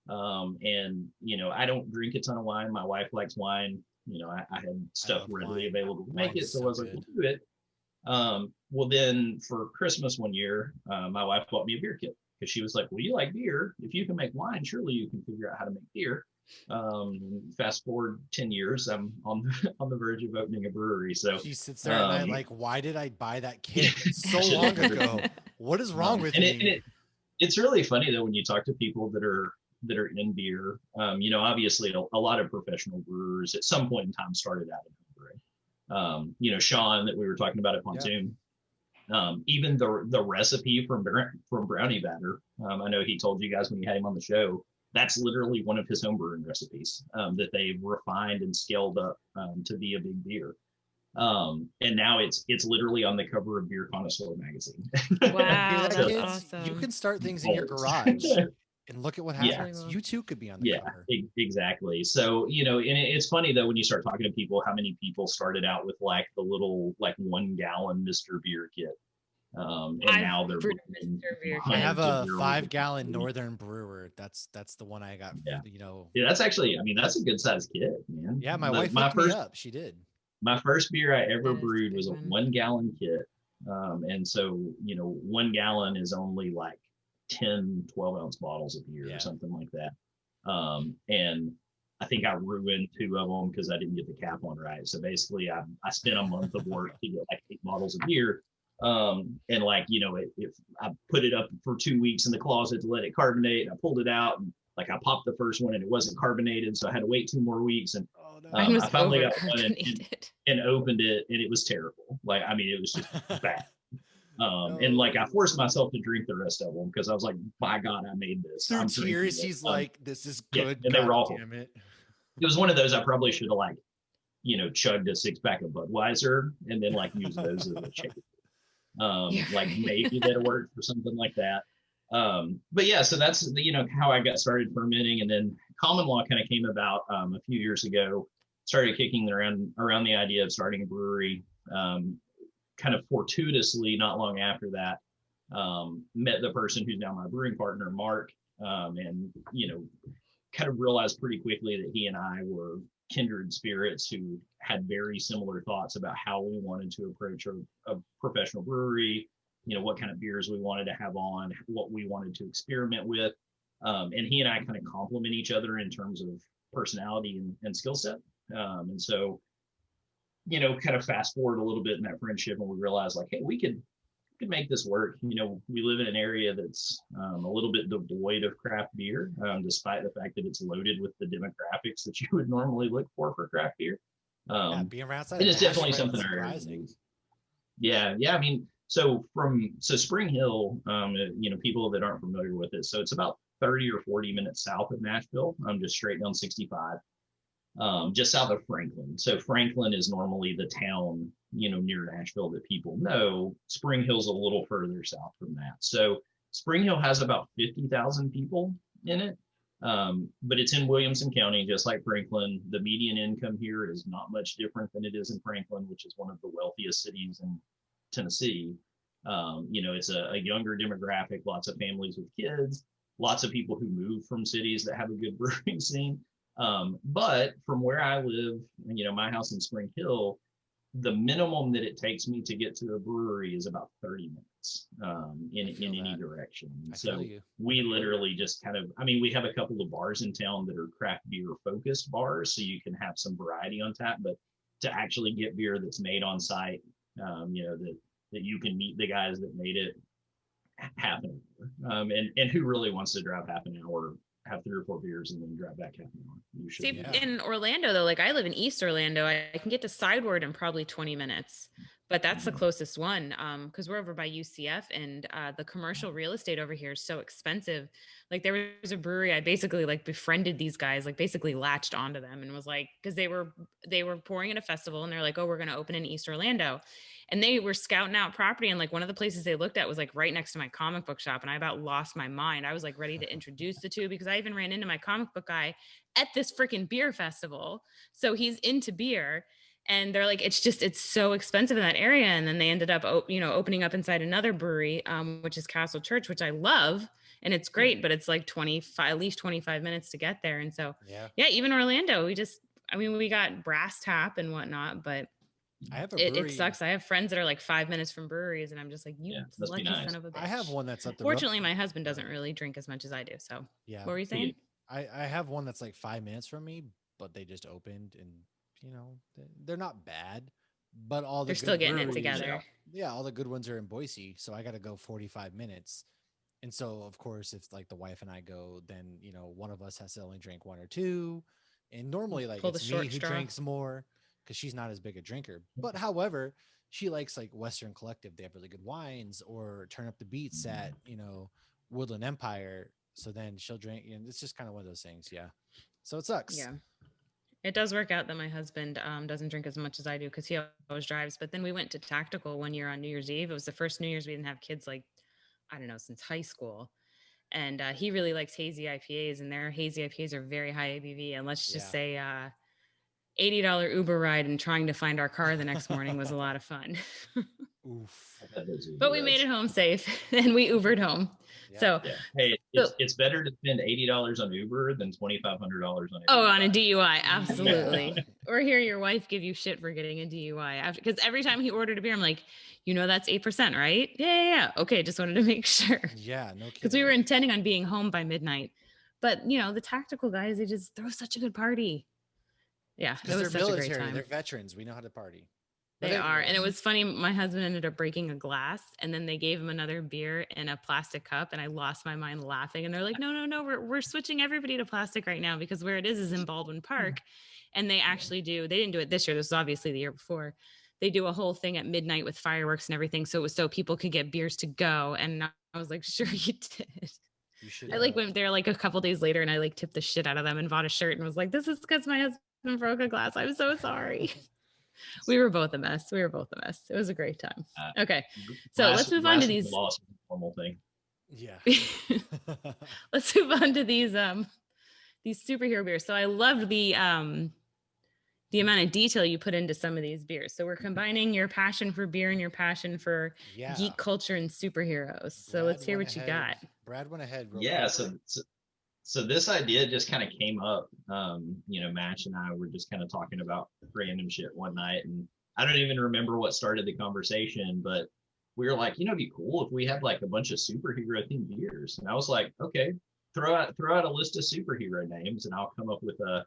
And, I don't drink a ton of wine. My wife likes wine. I had stuff readily available to make it. So I was like, we'll do it. Well, then for Christmas one year, my wife bought me a beer kit because she was like, well, you like beer. If you can make wine, surely you can figure out how to make beer. Fast forward 10 years, I'm on the verge of opening a brewery. So she sits there at night like, why did I buy that kit so long ago? What is wrong with me? It's really funny though when you talk to people that are in beer. Obviously a lot of professional brewers at some point in time started out in brewing. Sean that we were talking about at Pontoon. Even the recipe from brownie batter. I know he told you guys when you had him on the show. That's literally one of his home brewing recipes that they've refined and scaled up to be a big beer. And now it's literally on the cover of Beer Connoisseur magazine. Wow, that's awesome. You can start things in your garage. And look at what Yeah. Really happens. well. You too could be on the Yeah, cover. exactly. So, and it's funny though when you start talking to people, how many people started out with like the little like 1 gallon Mr. Beer kit, and I've now they're brewed brewing Mr. Beer I kit. have heads of a beer over 5-gallon coffee. Northern Brewer. That's the one I got. Yeah, You know, yeah, that's actually, I mean, that's a good sized kit, man. yeah, my The, wife hooked me up. She did. my first beer I ever That is a brewed big was a one. 1 gallon kit, and so 1 gallon is only like 10, 12 ounce bottles of beer or Yeah. something like that. And I think I ruined 2 of them because I didn't get the cap on right. So basically, I spent a month of work to get like 8 bottles of beer. And like, if I put it up for 2 weeks in the closet to let it carbonate, and I pulled it out and like I popped the first one and it wasn't carbonated. So I had to wait 2 more weeks. And Oh Mine was I finally over got one carbonated. and opened it and it was terrible. Like, I mean, it was just bad. And like I No. forced myself to drink the rest of them because I was like, by God, I made this. Through I'm drinking tears, it. he's like, "This is Yeah, good. and they God were awful. damn it!" It was one of those I probably should have like, chugged a 6 pack of Budweiser and then like used those as a chase. Yeah, Like right. maybe that'll work for something like that. But yeah, so that's how I got started fermenting, and then Common Law kind of came about a few years ago. Started kicking around the idea of starting a brewery. Kind of fortuitously, not long after that, met the person who's now my brewing partner, Mark, and kind of realized pretty quickly that he and I were kindred spirits who had very similar thoughts about how we wanted to approach a professional brewery, what kind of beers we wanted to have on, what we wanted to experiment with. And he and I kind of complement each other in terms of personality and skill set. And so, kind of fast forward a little bit in that friendship, and we realized like, hey, we could make this work. We live in an area that's a little bit devoid of craft beer, despite the fact that it's loaded with the demographics that you would normally look for craft beer. Yeah, Um, being outside and of it's definitely Nashville something is our area surprising. needs. Yeah. I mean, so Spring Hill, people that aren't familiar with it, so it's about 30 or 40 minutes south of Nashville, just straight down 65. Just south of Franklin. So Franklin is normally the town, near Nashville that people know. Spring Hill's a little further south from that. So Spring Hill has about 50,000 people in it, but it's in Williamson County, just like Franklin. The median income here is not much different than it is in Franklin, which is one of the wealthiest cities in Tennessee. It's a younger demographic, lots of families with kids, lots of people who move from cities that have a good brewing scene. But from where I live, my house in Spring Hill, the minimum that it takes me to get to a brewery is about 30 minutes in any that. direction. I feel So you. we literally just kind of, I mean, we have a couple of bars in town that are craft beer focused bars, so you can have some variety on tap, but to actually get beer that's made on site, that you can meet the guys that made it, half an hour. And who really wants to drive half an hour, have 3 or 4 beers, and then drive back half an hour? You should. See, Yeah. in Orlando though, like I live in East Orlando, I can get to Sideward in probably 20 minutes, but that's the closest one. Because we're over by UCF, and the commercial real estate over here is so expensive. Like there was a brewery, I basically like befriended these guys, like basically latched onto them and was like, because they were pouring at a festival, and they're like, oh, we're gonna open in East Orlando. And they were scouting out property, and like one of the places they looked at was like right next to my comic book shop, and I about lost my mind. I was like ready to introduce the two, because I even ran into my comic book guy at this freaking beer festival. So he's into beer, and they're like, it's so expensive in that area. And then they ended up, opening up inside another brewery, which is Castle Church, which I love. And it's great, but it's like at least 25 minutes to get there. And so, Yeah. yeah, even Orlando, we got Brass Tap and whatnot, but I have a it brewery. sucks. I have friends that are like 5 minutes from breweries, and I'm just like, you Must be lucky nice. son of a bitch. I have one that's up the road. Fortunately, my husband doesn't really drink as much as I do. So, Yeah. what were you saying? I have one that's like 5 minutes from me, but they just opened, and they're not bad, but all the They're good still getting it breweries- together. Yeah, all the good ones are in Boise, so I got to go 45 minutes. And so, of course, if like the wife and I go, then one of us has to only drink one or two, and normally like Pull the it's me short who straw. drinks more because she's not as big a drinker. But however, she likes like Western Collective; they have really good wines, or Turn Up the Beats at Woodland Empire. So then she'll drink, and it's just kind of one of those things. Yeah. So it sucks. Yeah. It does work out that my husband doesn't drink as much as I do, because he always drives. But then we went to Tactical one year on New Year's Eve. It was the first New Year's we didn't have kids, like, I don't know, since high school. and he really likes hazy IPAs, and their hazy IPAs are very high ABV. And let's just say $80 Uber ride and trying to find our car the next morning was a lot of fun. Oof. But we made it home safe, and we Ubered home. Yeah. So Yeah. Hey, it's better to spend $80 on Uber than $2,500 on a DUI. on a DUI, absolutely. Or hear your wife give you shit for getting a DUI after, because every time he ordered a beer, I'm like, that's 8%, right? Yeah. Okay, just wanted to make sure. Yeah, no kidding. Because we were intending on being home by midnight, but the tactical guys, they just throw such a good party. Yeah, it was such a great time. They're veterans. We know how to party. They are. And it was funny. My husband ended up breaking a glass, and then they gave him another beer in a plastic cup. And I lost my mind laughing. And they're like, no, we're switching everybody to plastic right now, because where it is in Baldwin Park. And they actually they didn't do it this year. This was obviously the year before. They do a whole thing at midnight with fireworks and everything. So it was so people could get beers to go. And I was like, sure you did. You should. I went there like a couple days later, and I tipped the shit out of them and bought a shirt and was like, this is because my husband broke a glass. I'm so sorry. We were both a mess. It was a great time. Okay. So let's move on to these. Normal thing. Yeah. Let's move on to these superhero beers. So I loved the amount of detail you put into some of these beers. So we're combining your passion for beer and your passion for geek culture and superheroes. So let's hear what you got. Brad went ahead. Yeah. So this idea just kind of came up. Match and I were just kind of talking about random shit one night, and I don't even remember what started the conversation, but we were like, it'd be cool if we had like a bunch of superhero themed beers. And I was like, okay, throw out a list of superhero names, and I'll come up with a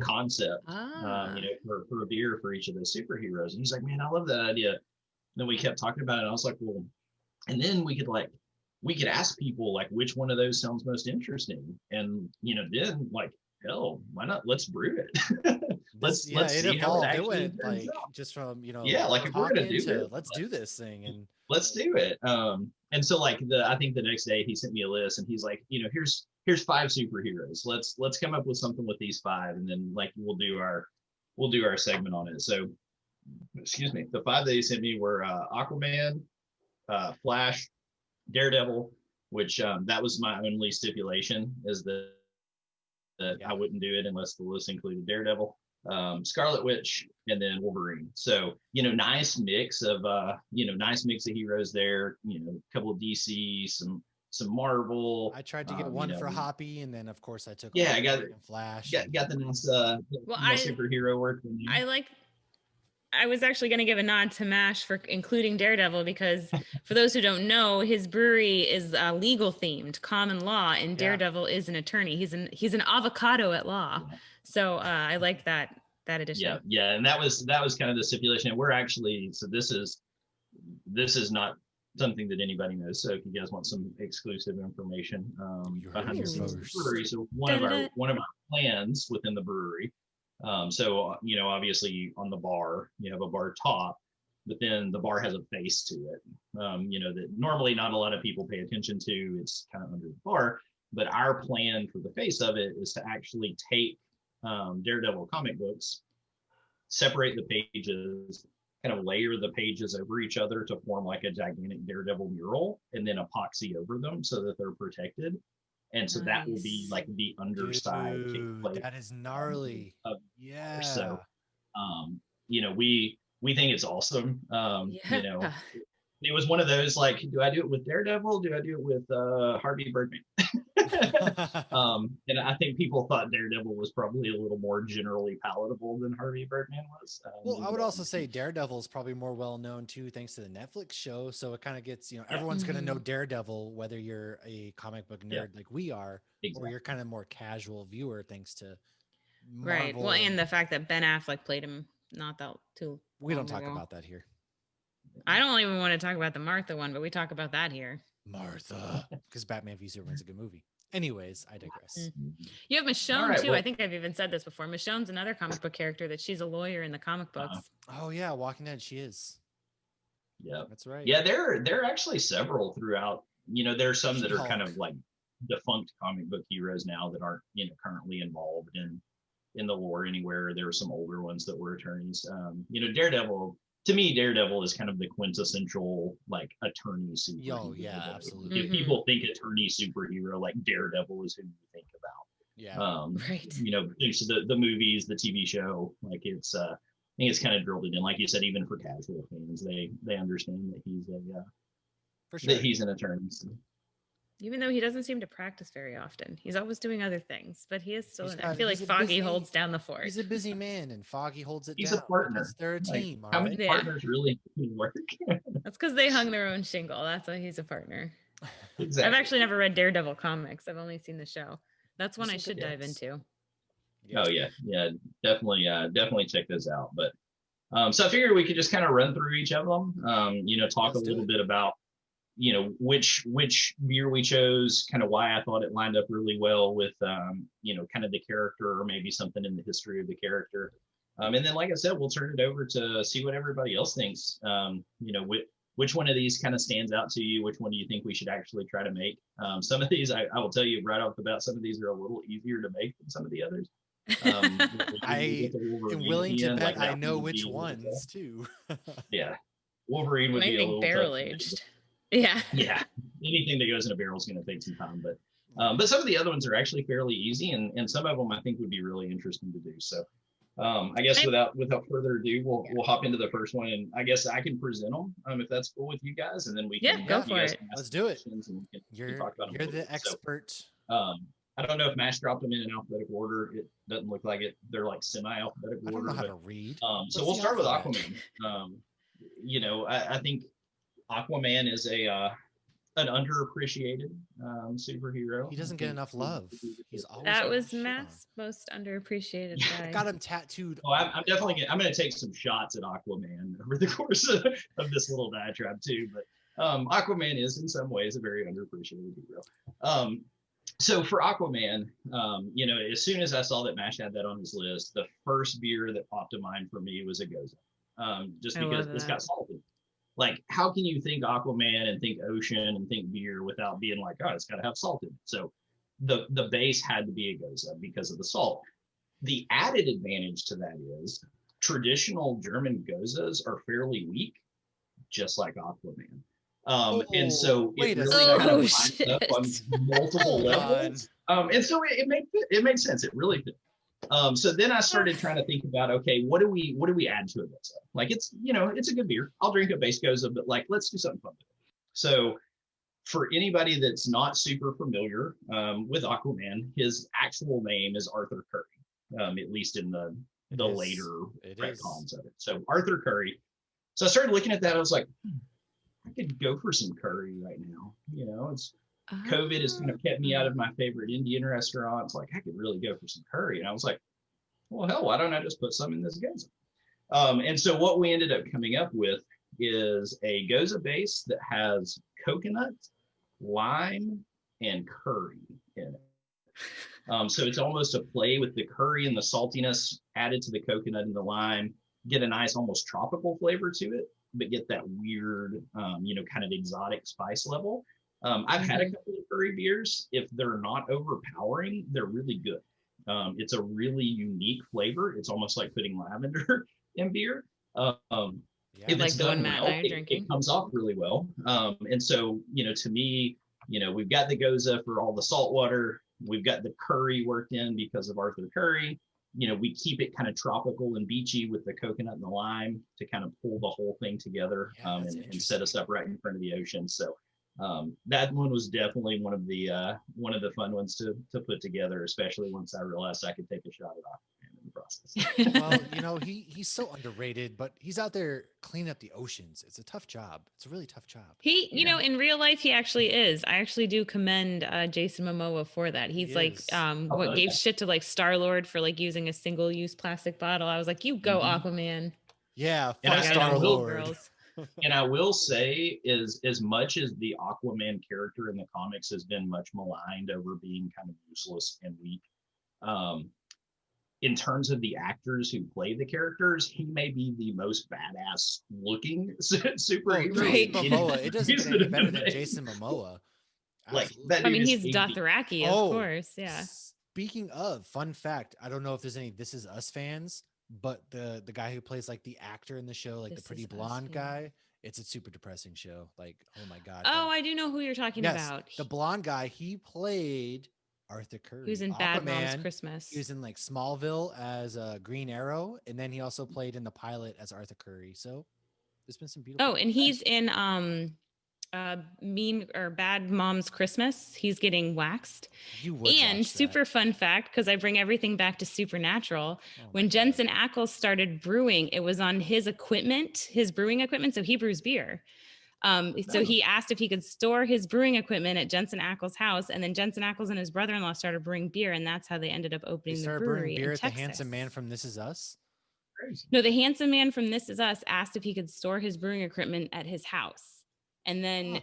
concept, for a beer for each of those superheroes. And he's like, man, I love that idea. And then we kept talking about it, and I was like, well, and then we could ask people like which one of those sounds most interesting, and then like, hell, why not? Let's brew it. let's see how it actually turns out. Just from like if we're gonna do it, let's do this thing and let's do it. And so like I think the next day he sent me a list, and he's like, here's 5 superheroes. Let's come up with something with these 5, and then like we'll do our segment on it. So excuse me, the 5 that he sent me were Aquaman, Flash, Daredevil, which that was my only stipulation, is that I wouldn't do it unless the list included Daredevil, Scarlet Witch, and then Wolverine. So nice mix of heroes there. A couple of DC, some Marvel. I tried to get one for Hoppy, and then of course I took I got Flash. Got the nice superhero work. I was actually going to give a nod to MASH for including Daredevil, because for those who don't know, his brewery is legal themed, common law, and Daredevil is an attorney. He's an avocado at law. Yeah. So I like that addition. Yeah, and that was kind of the stipulation. And we're actually, so this is not something that anybody knows. So if you guys want some exclusive information behind the scenes of the brewery, so one of our plans within the brewery. So obviously on the bar, you have a bar top, but then the bar has a face to it, that normally not a lot of people pay attention to. It's kind of under the bar, but our plan for the face of it is to actually take Daredevil comic books, separate the pages, kind of layer the pages over each other to form like a gigantic Daredevil mural, and then epoxy over them so that they're protected. And so that will be like the underside. That is gnarly. Yeah. So, we think it's awesome. It was one of those like, do I do it with Daredevil? Do I do it with Harvey Birdman? And I think people thought Daredevil was probably a little more generally palatable than Harvey Birdman was. Well, I would also say Daredevil is probably more well known too, thanks to the Netflix show. So it kind of gets, everyone's going to know Daredevil, whether you're a comic book nerd like we are, or you're kind of more casual viewer, thanks to Marvel. Right. Well, and the fact that Ben Affleck played him not that too. We don't talk about that here. I don't even want to talk about the Martha one, but we talk about that here. Martha, because Batman v Superman's a good movie. Anyways, I digress. You have Michonne too. I think I've even said this before. Michonne's another comic book character that she's a lawyer in the comic books. Oh yeah, Walking Dead, she is. Yeah, that's right. Yeah, there are actually several throughout. There are some that are kind of like defunct comic book heroes now that aren't currently involved in the lore anywhere. There were some older ones that were attorneys. Daredevil to me, Daredevil is kind of the quintessential like attorney superhero. Yo, yeah, Like, absolutely. if people think attorney superhero, like Daredevil is who you think about. Yeah. Right. You know, thanks to the movies, the TV show, like it's I think it's kind of drilled it in. Like you said, even for casual fans, they understand that he's a For sure. that he's an attorney. So. Even though he doesn't seem to practice very often, he's always doing other things. But he is still. I feel like he's a Foggy busy- holds down the fort. He's a busy man, and Foggy holds it He's down. a partner. Because they're a Like, team, all how right? many Yeah. partners really work? That's because they hung their own shingle. That's why he's a partner. Exactly. I've actually never read Daredevil comics. I've only seen the show. That's one I There's some should good dive ones. into. Oh yeah, definitely check those out. But so I figured we could just kind of run through each of them. You know, talk Let's a do little it. bit about, you know, which beer we chose, kind of why I thought it lined up really well with you know, kind of the character, or maybe something in the history of the character. And then, like I said, we'll turn it over to see what everybody else thinks. You know, which one of these kind of stands out to you? Which one do you think we should actually try to make? Some of these, I will tell you right off the bat, some of these are a little easier to make than some of the others. I am willing to bet I know which ones. ones too. Yeah, Wolverine would be a Anything little barrel tough to make, aged. Yeah. yeah, anything that goes in a barrel is going to take some time, but some of the other ones are actually fairly easy, and some of them I think would be really interesting to do. So I guess without further ado, we'll hop into the first one, and I guess I can present them if that's cool with you guys, and then we can Go you for guys it. can ask Let's do it. questions and we can You're talk about them a little the bit. So, expert. I don't know if Mash dropped them in an alphabetical order. It doesn't look like it. They're like semi-alphabetical I don't order. know how but, to read. so What's we'll the start with alphabet? Aquaman. You know, I think Aquaman is an underappreciated superhero. He doesn't get enough love. He's always That getting was shit on. Matt's most underappreciated I guy. got him tattooed. Oh, I'm definitely I'm going to take some shots at Aquaman over the course of this little diatribe too. But Aquaman is in some ways a very underappreciated hero. So for Aquaman, you know, as soon as I saw that Mash had that on his list, the first beer that popped to mind for me was a Goza, just I because love it's that. got salted. Like, how can you think Aquaman and think ocean and think beer without being like, oh, it's got to have salted? So the base had to be a Goza because of the salt. The added advantage to that is traditional German Gozas are fairly weak, just like Aquaman. And so wait it a really second. kind of Oh, lines up on shit. multiple Hold levels. And so it made sense. It really did. So then I started trying to think about, okay, what do we add to a Goza? Like, it's, you know, it's a good beer. I'll drink a base Goza, but like, let's do something fun with it. So for anybody that's not super familiar with Aquaman, his actual name is Arthur Curry, at least in the later retcons of it. So Arthur Curry. So I started looking at that. I was like, I could go for some curry right now. You know, it's COVID has kind of kept me out of my favorite Indian restaurants. Like, I could really go for some curry. And I was like, well, hell, why don't I just put some in this Goza? And so what we ended up coming up with is a Goza base that has coconut, lime, and curry in it. So it's almost a play with the curry and the saltiness added to the coconut and the lime, get a nice almost tropical flavor to it, but get that weird, you know, kind of exotic spice level. I've had a couple of curry beers. If they're not overpowering, they're really good. It's a really unique flavor. It's almost like putting lavender in beer. If Like it's the one done Matt well, and I are drinking. it comes off really well. And so, you know, to me, you know, we've got the Goza for all the salt water. We've got the curry worked in because of Arthur Curry. You know, we keep it kind of tropical and beachy with the coconut and the lime to kind of pull the whole thing together, and set us up right in front of the ocean. So that one was definitely one of the fun ones to put together, especially once I realized I could take a shot at Aquaman in the process. Well, you know, he's so underrated, but he's out there cleaning up the oceans. It's a tough job. It's a really tough job. He, you know, in real life, he actually is. I actually do commend Jason Momoa for that. He's He like, is. what gave shit to like Star-Lord for like using a single-use plastic bottle. I was like, you go, Aquaman. Yeah, And fuck I Star will- Lord. And I will say, is as much as the Aquaman character in the comics has been much maligned over being kind of useless and weak, in terms of the actors who play the characters, he may be the most badass looking superhero. Right. Momoa. It doesn't get any better than Made. Jason Momoa. Like Absolutely. that. I mean, dude he's is Dothraki, of course. Yeah. Speaking of, fun fact, I don't know if there's any This Is Us fans, but the guy who plays like the actor in the show, like the This pretty Is Us, blonde yeah. guy, it's a super depressing show. Like, oh my god. Oh, I do know who you're talking Yes, about. the blonde guy, he played Arthur He was Curry, in Bad Moms Aquaman. He Christmas. was in like Smallville as Green Arrow, and then he also played in the pilot as Arthur Curry. So there's been some beautiful. Oh, and he's in Mean or Bad Moms Christmas. He's getting waxed. You would And watch that. super fun fact, because I bring everything back to Supernatural. Oh my When God. Jensen Ackles started brewing, it was on his equipment, his brewing equipment. So he brews beer. So he asked if he could store his brewing equipment at Jensen Ackles' house, and then Jensen Ackles and his brother-in-law started brewing beer, and that's how they ended up They opening the started brewery brewing beer in at Texas. the Handsome Man from This Is Us. Crazy. No, the handsome man from This Is Us asked if he could store his brewing equipment at his house, and then Huh.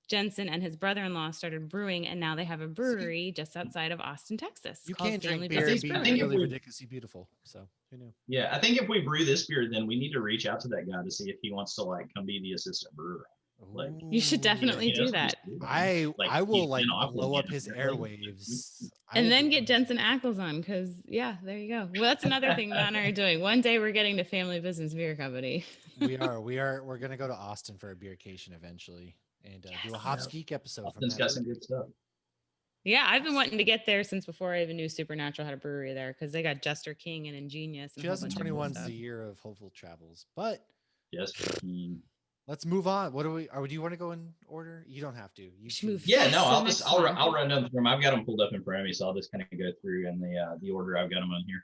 Jensen and his brother-in-law started brewing, and now they have a brewery just outside of Austin, Texas. You called can't drink Family beer and Business be I think if really we- ridiculously beautiful. So who knew? Yeah, I think if we brew this beer, then we need to reach out to that guy to see if he wants to like come be the assistant brewer. Like, You should definitely You know, do that. I will he's like been off blow up again, his apparently. airwaves. I And will then blow get up his Jensen airwaves. Ackles on, because yeah, there you go. Well, that's another thing Matt and I are doing. One day we're getting to Family Business Beer Company. We're gonna go to Austin for a beercation eventually and do a Yes. Hops Yeah. Geek episode from Austin's that. got some good stuff. Yeah, I've been wanting to get there since before I even knew Supernatural had a brewery there, because they got Jester King and Ingenious. And a whole bunch of cool 2021 is stuff. the year of hopeful travels, but Yes. let's move on. What do we? Or do you want to go in order? You don't have to. You should move choose. Yeah, That's no, the I'll next just I'll one. run them through 'em. I've got them pulled up in front of me, so I'll just kind of go through in the order I've got them on here.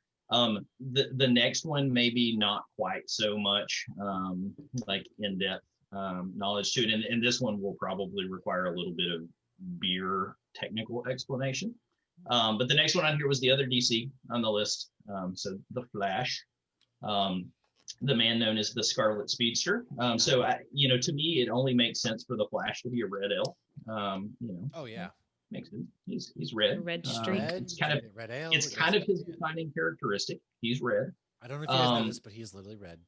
The next one maybe not quite so much like in depth knowledge to it, and this one will probably require a little bit of beer technical explanation. But the next one on here was the other DC on the list. So the Flash, the man known as the Scarlet Speedster. So to me, it only makes sense for the Flash to be a red ale. Oh yeah, Makes sense. He's red. A red streak. It's kind of red ale. it's kind of his defining characteristic. He's red. I don't know if you guys noticed, but he is literally red.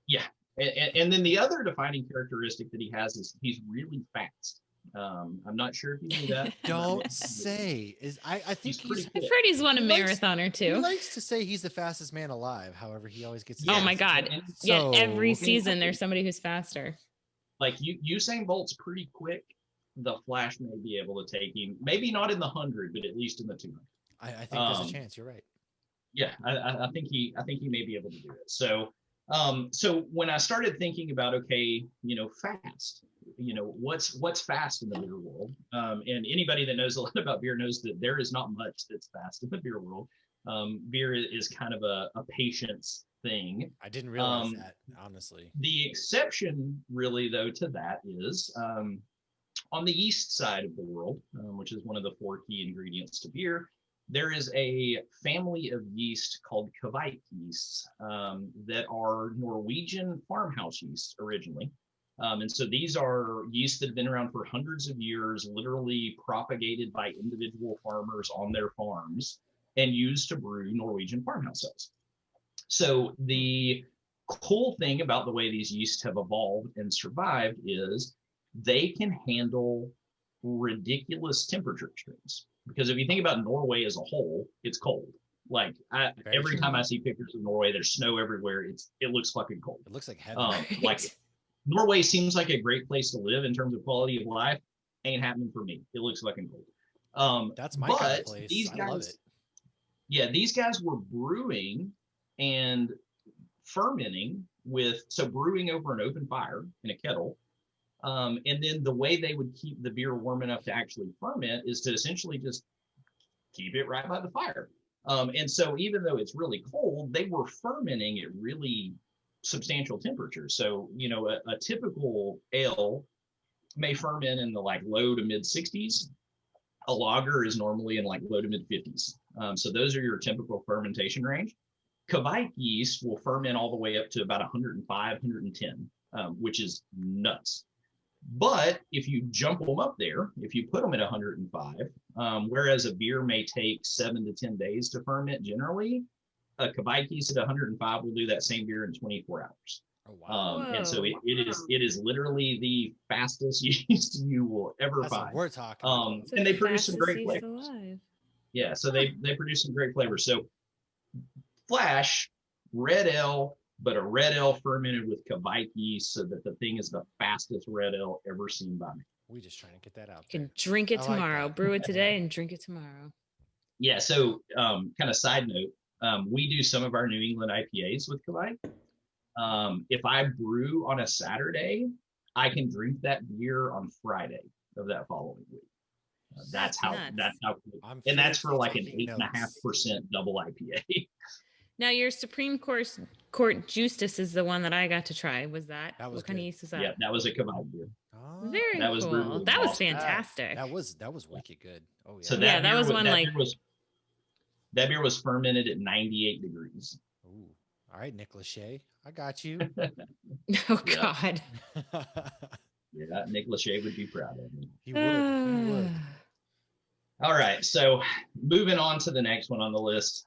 Yeah, and then the other defining characteristic that he has is he's really fast. I'm not sure if you knew that. Don't say. I think He's pretty I've quick. heard he's won a He likes- marathon or He two. likes to say he's the fastest man alive. However, he always gets. his Oh Yeah. my ass God. kicked. Yet every So- season there's somebody who's faster. Like Usain Bolt's pretty quick. The Flash may be able to take him, maybe not in the 100, but at least in the 200. I think there's a chance. You're right. Yeah, I think he may be able to do it. So when I started thinking about fast, what's fast in the beer world, and anybody that knows a lot about beer knows that there is not much that's fast in the beer world. Beer is kind of a patience thing. I didn't realize that, honestly. The exception, really, though, to that is on the yeast side of the world, which is one of the 4 key ingredients to beer. There is a family of yeast called Kvike yeasts that are Norwegian farmhouse yeasts originally. And so these are yeasts that have been around for hundreds of years, literally propagated by individual farmers on their farms and used to brew Norwegian farmhouse ales. So the cool thing about the way these yeasts have evolved and survived is they can handle ridiculous temperature extremes. Because if you think about Norway as a whole, it's cold. Like every time I see pictures of Norway, there's snow everywhere. It looks fucking cold. It looks like heaven. Like Norway seems like a great place to live in terms of quality of life. Ain't happening for me. It looks fucking cold. That's my kind of place. These I guys, love it. Yeah, these guys were brewing and fermenting brewing over an open fire in a kettle. And then the way they would keep the beer warm enough to actually ferment is to essentially just keep it right by the fire. And so even though it's really cold, they were fermenting at really substantial temperatures. So, a typical ale may ferment in the like low to mid 60s. A lager is normally in like low to mid 50s. So those are your typical fermentation range. Kvike yeast will ferment all the way up to about 105, 110, which is nuts. But if you jump them up there, if you put them at 105, whereas a beer may take 7 to 10 days to ferment generally, a Kvike yeast at 105 will do that same beer in 24 hours. Oh wow. And so it is literally the fastest yeast you will ever That's find. what we're talking about. It's And the they produce some fastest great yeast flavors. alive. Yeah, so they produce some great flavors. So Flash, red ale, but a red ale fermented with Kvike yeast, so that the thing is the fastest red ale ever seen by me. We just trying to get that out You there. can drink it I like tomorrow. that. Brew it Yeah. today and drink it tomorrow. Yeah. So, kind of side note, we do some of our New England IPAs with Kvike. If I brew on a Saturday, I can drink that beer on Friday of that following week. That's how. nuts. That's how. I'm And that's for furiously like an taking 8.5% double IPA. Now your Supreme Court Justice is the one that I got to try. Was that? That was What kind of good. yeast is that? Yeah, that was a Kvike beer. Oh, Very That was brewed cool. with That was Boston. fantastic. that was wicked good. Oh yeah. So Yeah, that beer was one like- that beer was fermented at 98 degrees. Ooh. All right, Nick Lachey, I got you. Oh Yeah. God. Yeah, Nick Lachey would be proud of me. He would. He would. All right, so moving on to the next one on the list.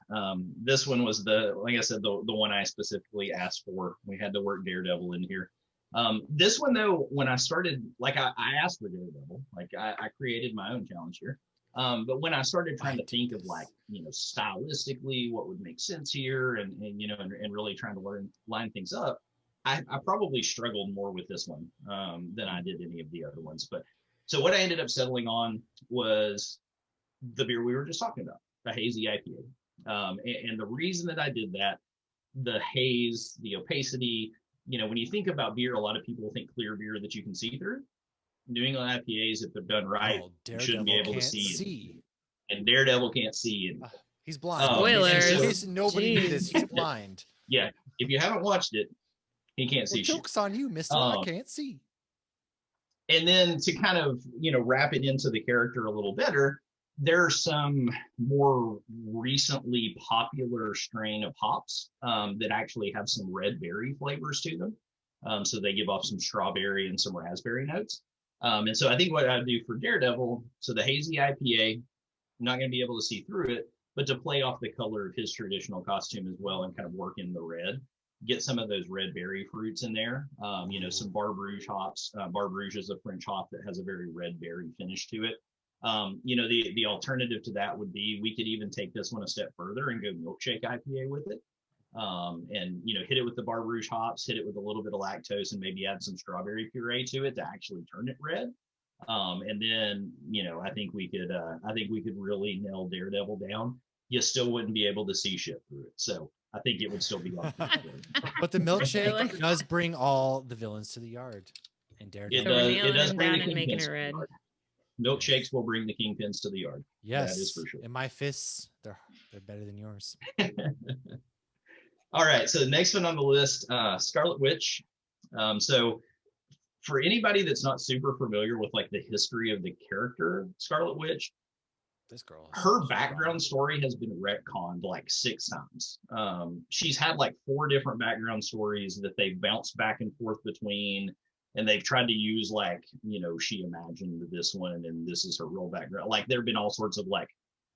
This one was like I said, the one I specifically asked for. We had to work Daredevil in here. This one though, when I started, like I asked for Daredevil, like I created my own challenge here. But when I started trying to think of like, stylistically what would make sense here and really trying to line things up, I probably struggled more with this one than I did any of the other ones. But so what I ended up settling was the beer we were just talking about, the hazy IPA. And the reason that I did that, the haze, the opacity, when you think about beer, a lot of people think clear beer that you can see through. New England IPAs, if they're done right, you shouldn't be able to see. And Daredevil can't see. And he's blind. Spoilers. In case nobody knew Jeez. this, he's blind. yeah, if you haven't watched it, he can't see shit. Joke's on you, mister. I can't see. And then to kind of, wrap it into the character a little better, there's some more recently popular strain of hops that actually have some red berry flavors to them. So they give off some strawberry and some raspberry notes. And so I think what I do for Daredevil, so the hazy IPA, I'm not going to be able to see through it, but to play off the color of his traditional costume as well and kind of work in the red, get some of those red berry fruits in there. Some Bar Rouge hops. Bar Rouge is a French hop that has a very red berry finish to it. The alternative to that would be we could even take this one a step further and go milkshake IPA with it. And hit it with the Bar Rouge hops, hit it with a little bit of lactose, and maybe add some strawberry puree to it to actually turn it red. And then I think we could really nail Daredevil down. You still wouldn't be able to see shit through it, so I think it would still be on. But the milkshake Really? does bring all the villains to the yard. And Daredevil. So we're It nailing does them bring down the and making kingpins it to the red. yard. Milkshakes will bring the kingpins to the yard. Yes, that is for sure. And my fists, they're better than yours. All right, so the next one on the list, Scarlet Witch. So for anybody that's not super familiar with like the history of the character Scarlet Witch, This girl. her background story has been retconned like 6 times. She's had like 4 different background stories that they've bounced back and forth between, and they've tried to use like, she imagined this one and this is her real background. Like there've been all sorts of like,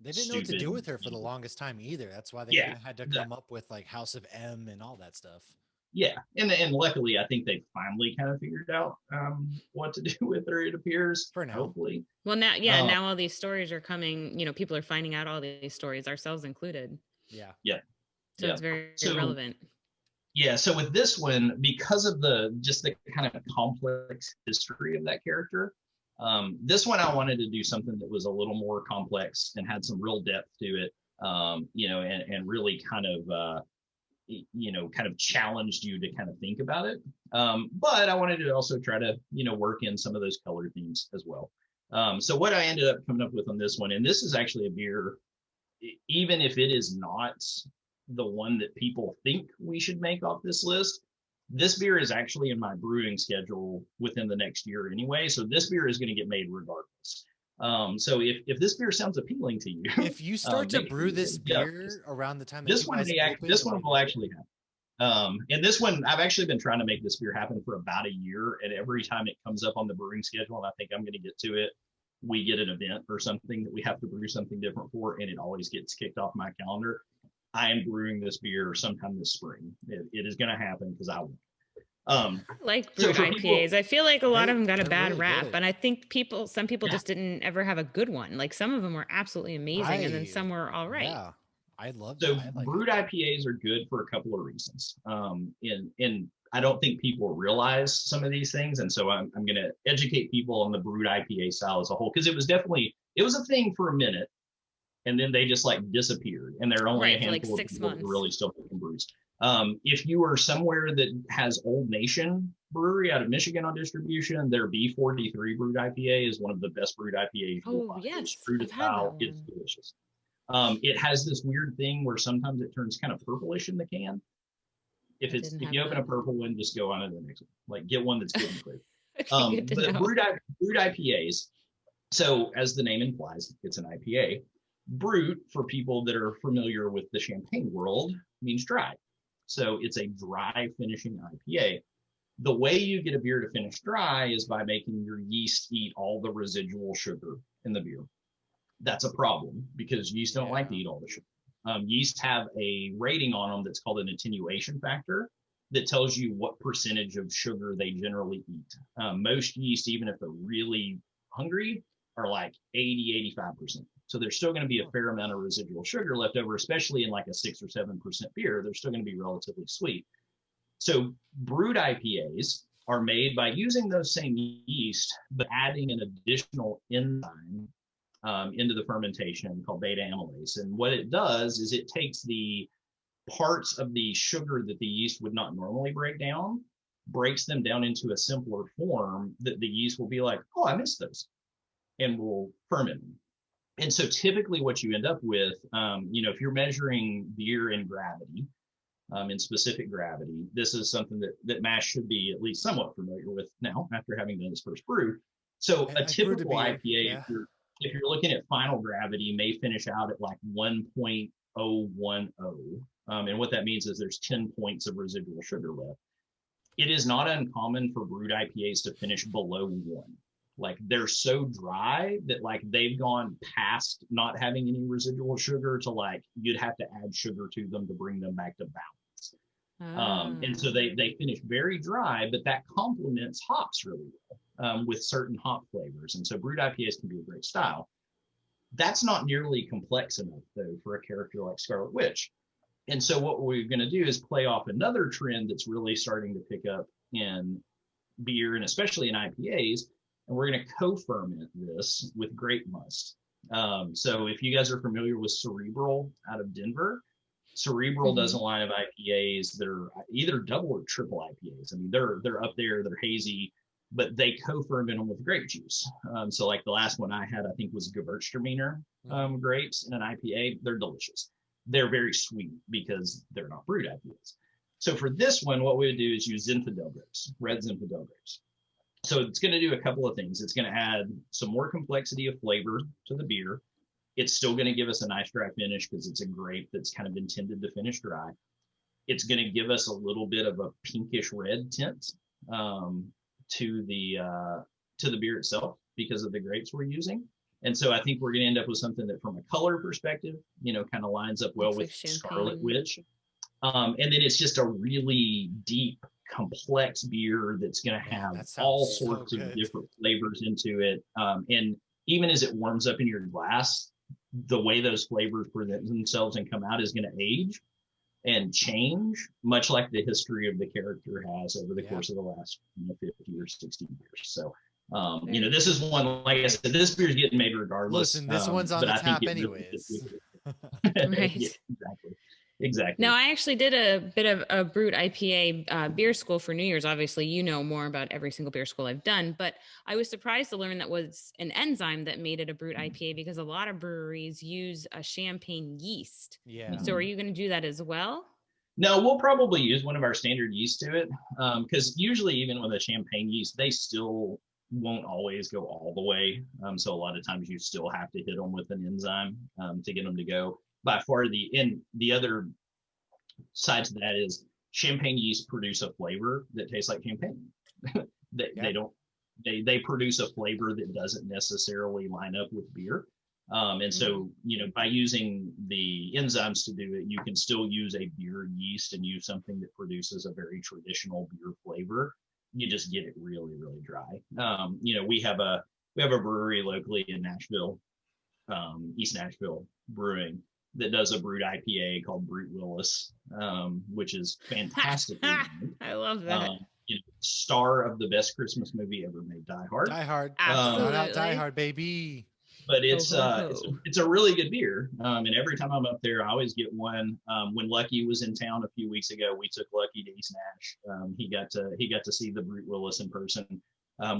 They didn't know what to do with her for the longest time either. That's why they had to come up with like House of M and all that stuff. Yeah, and luckily I think they finally kind of figured out what to do with her, it appears. For now. Hopefully. Well, now, now all these stories are coming. People are finding out all these stories, ourselves included. Yeah. So it's very So- relevant. Yeah, so with this one, because of the kind of complex history of that character, this one I wanted to do something that was a little more complex and had some real depth to it, and really kind of challenged you to kind of think about it. But I wanted to also try to, work in some of those color themes as well. So what I ended up coming up with on this one, and this is actually a beer, even if it is not the one that people think we should make off this list, this beer is actually in my brewing schedule within the next year anyway. So this beer is going to get made regardless. So if this beer sounds appealing to you, If you start to brew this beer around the time that this one will actually happen. And this one, I've actually been trying to make this beer happen for about a year, and every time it comes up on the brewing schedule, and I think I'm going to get to it, we get an event or something that we have to brew something different for, and it always gets kicked off my calendar. I am brewing this beer sometime this spring. It is going to happen because I want. I like brewed IPAs. I feel like a lot of them got a bad really rap, good. and I think some people just didn't ever have a good one. Like some of them were absolutely amazing, and then some were all right. Yeah. I love that. So I like it. brewed IPAs are good for a couple of reasons. And I don't think people realize some of these things. And so I'm going to educate people on the brewed IPA style as a whole, because it was a thing for a minute, and then they just like disappeared. And there are only a Right, for like handful of 6 people that are months. really still making brews. If you are somewhere that has Old Nation Brewery out of Michigan on distribution, their B43 brewed IPA is one of the best brewed IPAs you'll Oh find. It's yes, true to I've had that style. It's one. delicious. It has this weird thing where sometimes it turns kind of purplish in the can. I didn't If have you open a that. purple one, just go on to the next one. Like get one that's good and clear. Okay, good to But know. brewed IPAs. So as the name implies, it's an IPA. Brut, for people that are familiar with the champagne world, means dry. So it's a dry finishing IPA. The way you get a beer to finish dry is by making your yeast eat all the residual sugar in the beer. That's a problem because yeast don't like to eat all the sugar. Yeast have a rating on them that's called an attenuation factor that tells you what percentage of sugar they generally eat. Most yeast, even if they're really hungry, are like 80, 85%. So there's still going to be a fair amount of residual sugar left over, especially in like a 6 or 7% beer. They're still going to be relatively sweet. So brewed IPAs are made by using those same yeast, but adding an additional enzyme into the fermentation called beta amylase. And what it does is it takes the parts of the sugar that the yeast would not normally break down, breaks them down into a simpler form that the yeast will be like, oh, I missed those, and will ferment them. And so typically what you end up with, if you're measuring beer in gravity, in specific gravity, this is something that Mash should be at least somewhat familiar with now after having done his first brew. So a I brewed a typical beer. IPA, Yeah. if you're looking at final gravity, may finish out at like 1.010. And what that means is there's 10 points of residual sugar left. It is not uncommon for brewed IPAs to finish below 1. Like they're so dry that like they've gone past not having any residual sugar to like you'd have to add sugar to them to bring them back to balance. And so they finish very dry, but that complements hops really well with certain hop flavors. And so brewed IPAs can be a great style. That's not nearly complex enough though for a character like Scarlet Witch. And so what we're going to do is play off another trend that's really starting to pick up in beer and especially in IPAs. And we're going to co-ferment this with grape must. So if you guys are familiar with Cerebral out of Denver, Cerebral does a line of IPAs that are either double or triple IPAs. I mean, they're up there, they're hazy, but they co-ferment them with grape juice. So like the last one I had, I think was Gewürztraminer grapes in an IPA. They're delicious. They're very sweet because they're not brewed IPAs. So for this one, what we would do is use Zinfandel grapes, red Zinfandel grapes. So it's going to do a couple of things. It's going to add some more complexity of flavor to the beer. It's still going to give us a nice dry finish because it's a grape that's kind of intended to finish dry. It's going to give us a little bit of a pinkish red tint to the beer itself because of the grapes we're using. And so I think we're going to end up with something that from a color perspective, kind of lines up well with Scarlet Witch. And then it's just a really deep, complex beer that's going to have all sorts of different flavors into it. And even as it warms up in your glass, the way those flavors present themselves and come out is going to age and change, much like the history of the character has over the course of the last 50 or 60 years. So, this is one, like I said, this beer is getting made regardless. Listen, this one's on the tap anyways. Right. Yeah, exactly. Now, I actually did a bit of a brewed IPA beer school for New Year's. Obviously, you know more about every single beer school I've done, but I was surprised to learn that was an enzyme that made it a brewed IPA because a lot of breweries use a champagne yeast. Yeah. So are you going to do that as well? No, we'll probably use one of our standard yeast to it because usually even with a champagne yeast, they still won't always go all the way. So a lot of times you still have to hit them with an enzyme to get them to go. By far the other side to that is champagne yeast produce a flavor that tastes like champagne. They produce a flavor that doesn't necessarily line up with beer. And so, by using the enzymes to do it, you can still use a beer yeast and use something that produces a very traditional beer flavor. You just get it really, really dry. We have a brewery locally in Nashville, East Nashville Brewing, that does a brewed IPA called Brute Willis, which is fantastic. I love that. Star of the best Christmas movie ever made, Die Hard. Die Hard. Absolutely. Shout out Die Hard, baby. But Ho, ho, ho. it's a really good beer. And every time I'm up there, I always get one. When Lucky was in town a few weeks ago, we took Lucky to East Nash. He got to see the Brute Willis in person.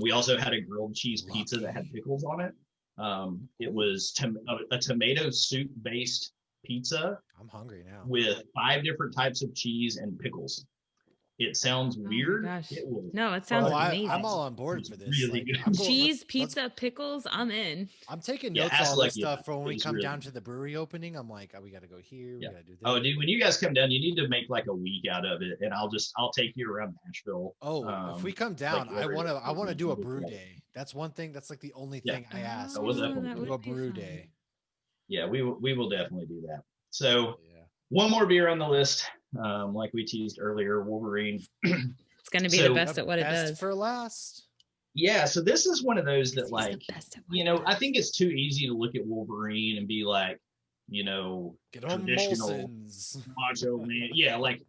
We also had a grilled cheese pizza that had pickles on it. It was a tomato soup based pizza. I'm hungry now. With 5 different types of cheese and pickles. It sounds weird. Gosh. It was No, it sounds amazing. I'm all on board for this. Really good. Cheese, pizza, pickles. I'm in. I'm taking Yeah, notes ask on this Lucky stuff about for when it. we It's come really down good. to the brewery opening. I'm like, we got to go here. We Yeah. got to do this. Oh, dude, when you guys come down, you need to make like a week out of it, and I'll take you around Nashville. If we come down, like I want to do a brew week. day. That's one thing. That's like the only Yeah. thing I ask. Oh, we'll is definitely that do a would be brew fun. day. Yeah, we will definitely do that. So Yeah. one more beer on the list, like we teased earlier, Wolverine. It's going to be So- the best at what it Best does. for last. Yeah, so this is one of those that He's like, the best at what it does. I think it's too easy to look at Wolverine and be like, Get on traditional Molson's. macho man. Yeah, like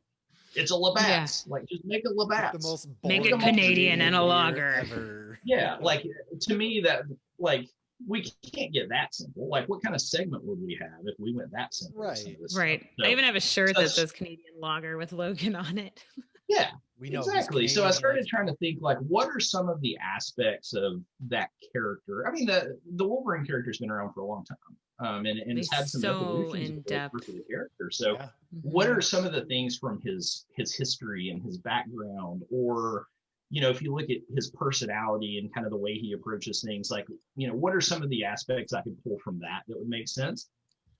it's a Labatt's. Like just make a The Labatt's. most Make boring it Canadian and a beer lager. ever. Yeah, like to me that like we can't get that simple. Like what kind of segment would we have if we went that simple? with some of this Right. stuff? So, I even have a shirt that that's- says Canadian lager with Logan on it. yeah, We know he's exactly. So I Canadian, started like- trying to think like what are some of the aspects of that character? I mean the Wolverine character's been around for a long time. And it's had some So evolutions in over the depth. course of the character. So Yeah. what are some of the things from his history and his background, or if you look at his personality and kind of the way he approaches things, like what are some of the aspects I could pull from that would make sense?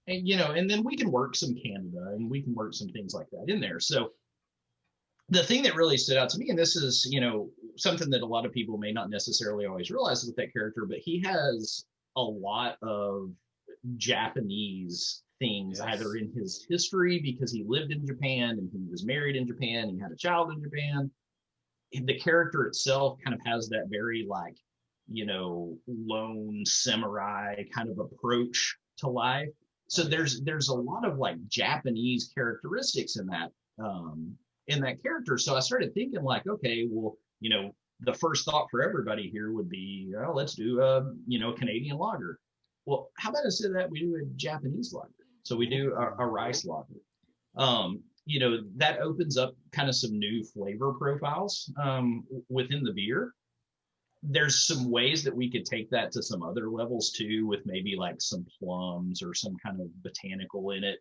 And and then we can work some Canada and we can work some things like that in there. So the thing that really stood out to me, and this is something that a lot of people may not necessarily always realize with that character, but he has a lot of Japanese things, Yes. either in his history because he lived in Japan and he was married in Japan, he had a child in Japan. The character itself kind of has that very like, lone samurai kind of approach to life. So there's a lot of like Japanese characteristics in that character. So I started thinking like, okay, well, the first thought for everybody here would be, let's do a Canadian lager. Well, how about instead of that, we do a Japanese lager? So we do a rice lager. That opens up kind of some new flavor profiles within the beer. There's some ways that we could take that to some other levels too, with maybe like some plums or some kind of botanical in it,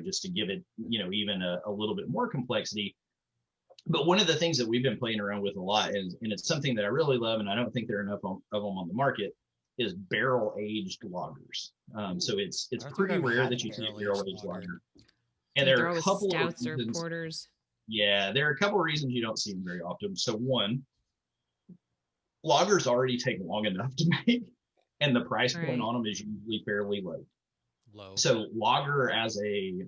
just to give it, even a little bit more complexity. But one of the things that we've been playing around with a lot, and it's something that I really love, and I don't think there are enough of them on the market, is barrel aged lagers. So it's I don't think pretty I've rare had that you see a barrel-aged barrel aged lager. lager. And there They're are a always couple of stouts or reasons. porters. Yeah, there are a couple of reasons you don't see them very often. So one, lagers already take long enough to make, and the price point Right. on them is usually fairly low. Low. So lager as a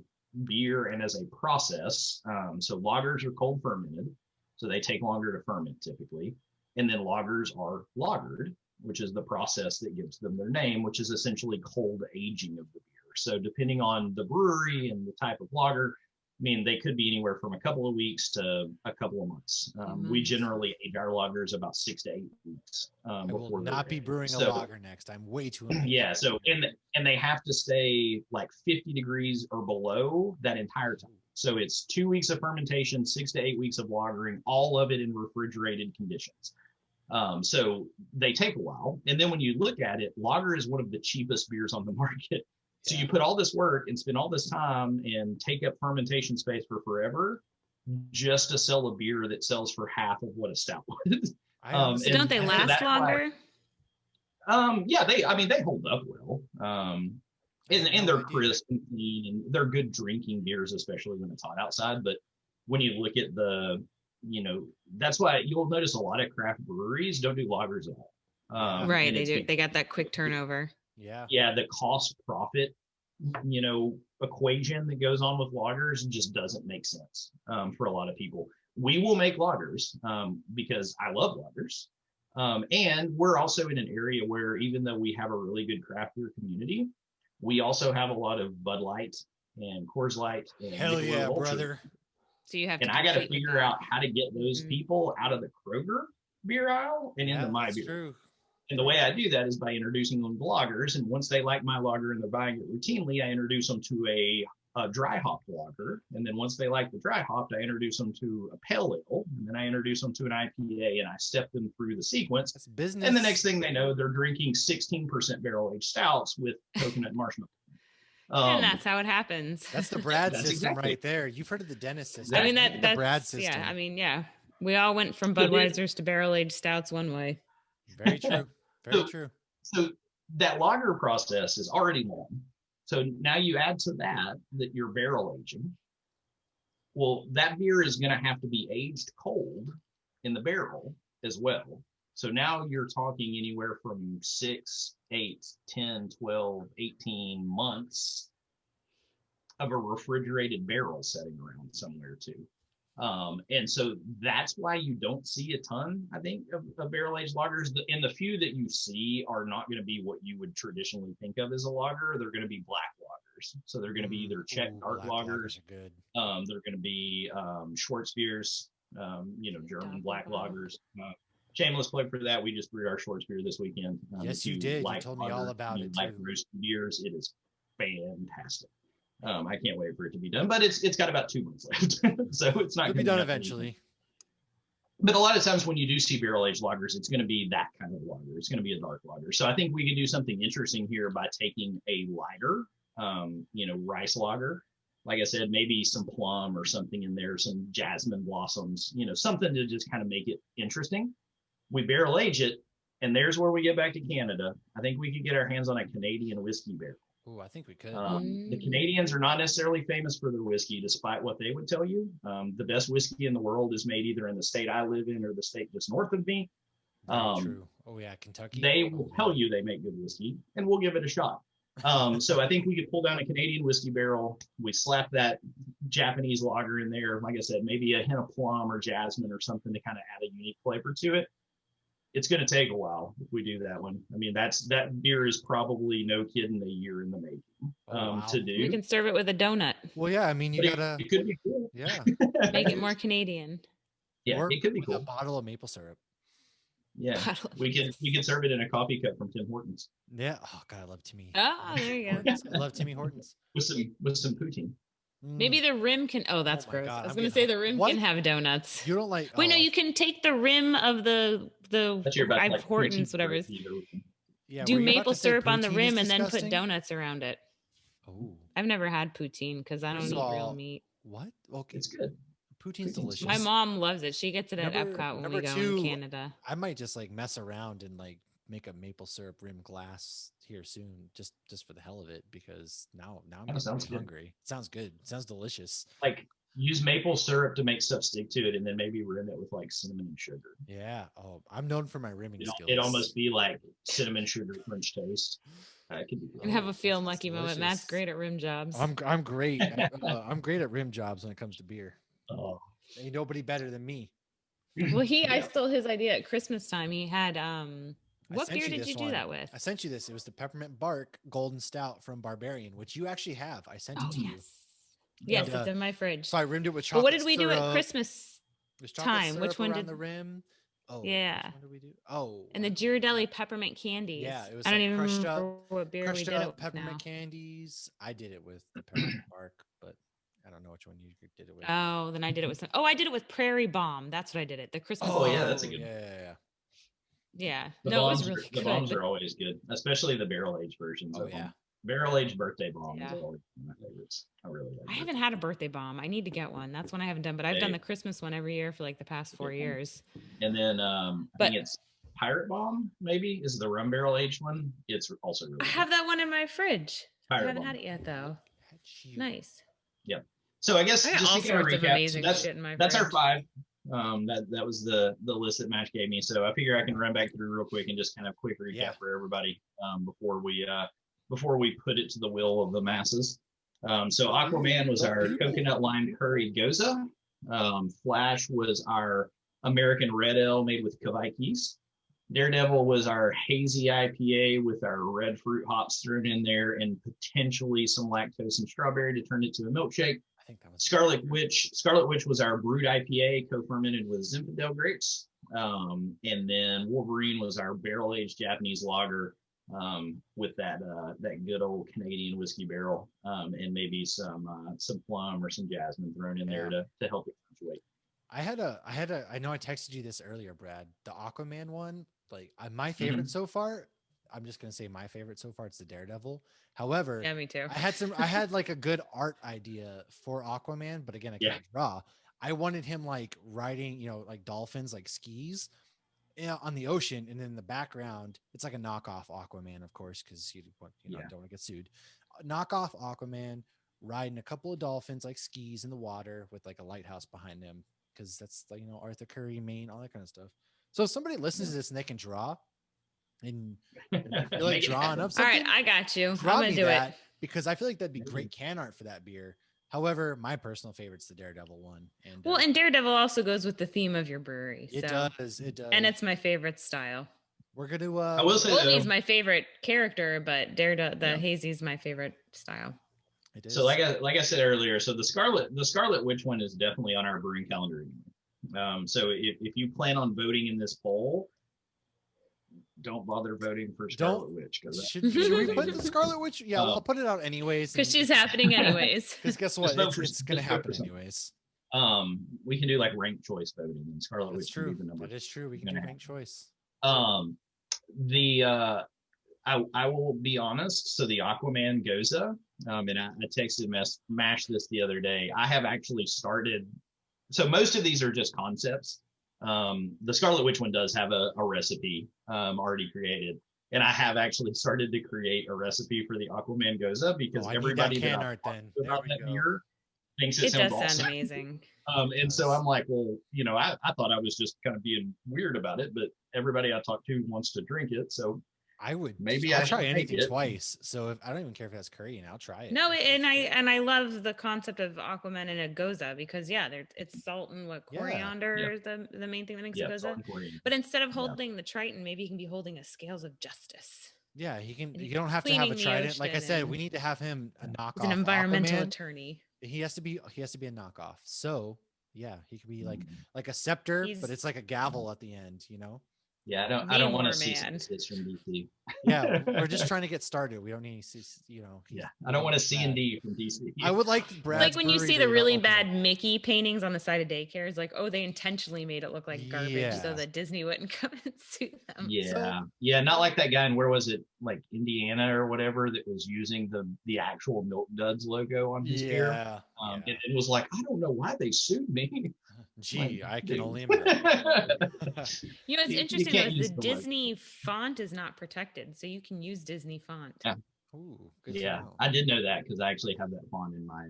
beer and as a process, so lagers are cold fermented, so they take longer to ferment typically. And then lagers are lagered, which is the process that gives them their name, which is essentially cold aging of the beer. So depending on the brewery and the type of lager, I mean, they could be anywhere from a couple of weeks to a couple of months. We Months. generally age our lagers about 6 to 8 weeks. I Before will they're not be ready. brewing a So- lager next. I'm way too impatient. Yeah, so and they have to stay like 50 degrees or below that entire time. So it's 2 weeks of fermentation, 6 to 8 weeks of lagering, all of it in refrigerated conditions. So they take a while. And then when you look at it, lager is one of the cheapest beers on the market. So you put all this work and spend all this time and take up fermentation space for forever just to sell a beer that sells for half of what a stout would. I honestly- So don't they and last that's why- longer? Yeah, they hold up well. And no they're idea. crisp and clean, and they're good drinking beers, especially when it's hot outside. But when you look at that's why you'll notice a lot of craft breweries don't do lagers at all. Right, and they it's do. They got that quick turnover. Yeah. Yeah, the cost profit, equation that goes on with lagers just doesn't make sense for a lot of people. We will make lagers because I love lagers. And we're also in an area where even though we have a really good craft beer community, We also have a lot of Bud Light and Coors Light. And Hell Michelob yeah, Ultra. brother. So you have to And I got to compete with figure that. out how to get those people out of the Kroger beer aisle and into my that's beer. true. And the way I do that is by introducing them to lagers. And once they like my lager and they're buying it routinely, I introduce them to a dry hopped lager. And then once they like the dry hopped, I introduce them to a pale ale. And then I introduce them to an IPA, and I step them through the sequence. That's business. And the next thing they know, they're drinking 16% barrel aged stouts with coconut marshmallow. And that's how it happens. That's the Brad That's system exactly. right there. You've heard of the dentist system. I mean, That's that's the Brad system. Yeah, I mean, yeah. We all went from So Budweisers to barrel aged stouts one way. Very true. Very true. So that lager process is already long. So now you add to that you're barrel aging. Well, that beer is going to have to be aged cold in the barrel as well. So now you're talking anywhere from 6, 8, 10, 12, 18 months of a refrigerated barrel sitting around somewhere too. And so that's why you don't see a ton, I think, of barrel-aged lagers. And the few that you see are not going to be what you would traditionally think of as a lager. They're going to be black lagers. So they're going to be either Czech dark lagers. Are good. They're going to be Schwarzbiers, German black lagers. Shameless plug for that. We just brewed our Schwarzbier this weekend. Yes, you did. You told me all about it Light too. roast beers. It is fantastic. I can't wait for it to be done, but it's got about 2 months left, so it's not going to be done eventually. But a lot of times when you do see barrel aged lagers, it's going to be that kind of lager. It's going to be a dark lager. So I think we could do something interesting here by taking a lighter, rice lager. Like I said, maybe some plum or something in there, some jasmine blossoms, something to just kind of make it interesting. We barrel age it, and there's where we get back to Canada. I think we could get our hands on a Canadian whiskey barrel. Oh, I think we could. The Canadians are not necessarily famous for their whiskey, despite what they would tell you. The best whiskey in the world is made either in the state I live in or the state just north of me. True. Oh, yeah, Kentucky. They will tell you they make good whiskey, and we'll give it a shot. So I think we could pull down a Canadian whiskey barrel. We slap that Japanese lager in there. Like I said, maybe a hint of plum or jasmine or something to kind of add a unique flavor to it. It's going to take a while if we do that one. I mean, that beer is probably, no kidding, a year in the making to do. We can serve it with a donut. Well, yeah, I mean, you gotta. It could be cool. Yeah. Make it more Canadian. Yeah, or it could be with cool. A bottle of maple syrup. Yeah, we could serve it in a coffee cup from Tim Hortons. Yeah. Oh God, I love Timmy. Oh, there you go. I love Timmy Hortons. with some poutine. Maybe the rim can. Oh, that's gross. God, I was I'm going to getting- say the rim What? can have donuts. You don't like? Wait, no, oh, you can take the rim of the That's your best, like, Hortons, poutine whatever. Yeah, Do were you about maple to say syrup on the poutine rim is and then put disgusting? donuts around it. Oh, I've never had poutine because I don't First eat of real all, meat. what? Okay, It's good. poutine's Poutine's delicious. My mom loves it. She gets it at Number- Epcot when we number go two, in Canada. I might just like mess around and like make a maple syrup rim glass here soon, just for the hell of it, because now I'm getting sounds really good. hungry. It sounds good. It sounds delicious. Like, use maple syrup to make stuff stick to it, and then maybe rim it with like cinnamon and sugar. Yeah. Oh, I'm known for my rimming skills. It almost be like cinnamon sugar French toast. It could be And have a Oh, feel that lucky sounds moment. Matt's delicious. great at rim jobs. I'm great. I'm great at rim jobs when it comes to beer. Oh, Ain't nobody better than me. Well, I Yeah. stole his idea at Christmas time. He had what sent beer you did this you do one. that with? I sent you this. It was the peppermint bark golden stout from Barbarian, which you actually have. I sent it Oh to you. yes, yes, And, it's in my fridge. So I rimmed it with But chocolate. what did we do at syrup. Christmas? There's chocolate time? Which syrup one around did- the rim? Oh, Yeah. Which one did we do? Oh, And the Ghirardelli peppermint candies. Yeah, it was I don't like even crushed remember what beer we crushed did up it with peppermint now. candies. I did it with the peppermint bark, but I don't know which one you did it with. Oh, then I did it with some. Oh, I did it with Prairie Bomb. That's what I did it. The Christmas. Oh, yeah, Bomb. that's a good one. Yeah. Yeah. The No, it was bombs, really the good. bombs are always good, especially the barrel aged versions Oh of yeah. them. Barrel aged birthday bomb Yeah. is always one of my favorites. I really like I it. haven't had a birthday bomb. I need to get one. That's one I haven't done, but I've done Hey. the Christmas one every year for like the past 4 years. And then I But- think it's Pirate Bomb, maybe, is the rum barrel aged one. It's also really I good. have that one in my fridge. I Pirate haven't Bomb. had it yet though. Had you- Nice. So I guess I got just all to kind of sorts of recap, so amazing shit in my that's our fridge. 5. That was the list that Mash gave me. So I figure I can run back through real quick and just kind of quick recap Yeah. for everybody before we put it to the will of the masses. So Aquaman was our coconut lime curry goza. Flash was our American red ale made with Kavaikis. Daredevil was our hazy IPA with our red fruit hops thrown in there and potentially some lactose and strawberry to turn it to a milkshake. I think that was Scarlet Witch was our brewed IPA, co-fermented with Zinfandel grapes. And then Wolverine was our barrel-aged Japanese lager with that good old Canadian whiskey barrel, and maybe some plum or some jasmine thrown in there to help it fluctuate. I know I texted you this earlier, Brad. The Aquaman one, like my favorite so far. I'm just gonna say my favorite so far. It's the Daredevil. However, Yeah, me too. I had like a good art idea for Aquaman, but again, I can't draw. I wanted him like riding, like dolphins, like skis, on the ocean, and then in the background, it's like a knockoff Aquaman, of course, because you don't want to get sued. Knockoff Aquaman riding a couple of dolphins like skis in the water with like a lighthouse behind him, because that's like Arthur Curry, Maine, all that kind of stuff. So if somebody listens to this and they can draw, and feel like drawing up something, all right, I got you. draw I'm gonna me do that, it because I feel like that'd be great can art for that beer. However, my personal favorite's the Daredevil one. And and Daredevil also goes with the theme of your brewery. It does. And it's my favorite style. We're gonna. I will say Oldie's my favorite character, but the Hazy's my favorite style. It is. So like I said earlier, so the Scarlet Witch one is definitely on our brewing calendar anyway. So if you plan on voting in this poll, don't bother voting for Scarlet Witch. Should we put the Scarlet Witch? Yeah, I'll put it out anyways. Because she's happening anyways. Because guess what? It's going to happen anyways. We can do like ranked choice voting, and Scarlet Witch can be the number. That is true. We can do ranked choice. I will be honest. So the Aquaman Goza, and I texted Mash this the other day. I have actually started. So most of these are just concepts. The Scarlet Witch one does have a recipe already created, and I have actually started to create a recipe for the Aquaman Goza because everybody that I talked about that beer thinks it sounds awesome. Sound amazing. And so I'm like, well, I thought I was just kind of being weird about it, but everybody I talk to wants to drink it, so I'll try anything twice. So if I don't even care if it has curry, and I'll try it. No, and I love the concept of Aquaman and a Goza because it's salt and coriander is the main thing that makes a Goza. But instead of holding the Triton, maybe he can be holding a Scales of Justice. Yeah, he can. You don't have to have a Trident. Like I said, we need to have him a knockoff. He's an environmental Aquaman. Attorney. He has to be a knockoff. So yeah, he could be like a scepter, but it's like a gavel at the end. Yeah, I don't want to see this from DC. Yeah, we're just trying to get started. We don't need, Yeah, I don't want to C&D from DC. I would like Brad's like when you see the really bad Mickey paintings on the side of daycares, like, oh, they intentionally made it look like garbage so that Disney wouldn't come and sue them. Yeah, not like that guy in, where was it, like Indiana or whatever, that was using the actual Milk Duds logo on his beer. It was like, I don't know why they sued me. Gee, I can only imagine. What's interesting is the Disney font is not protected, so you can use Disney font. Yeah. Ooh, good to know. I did know that because I actually have that font in my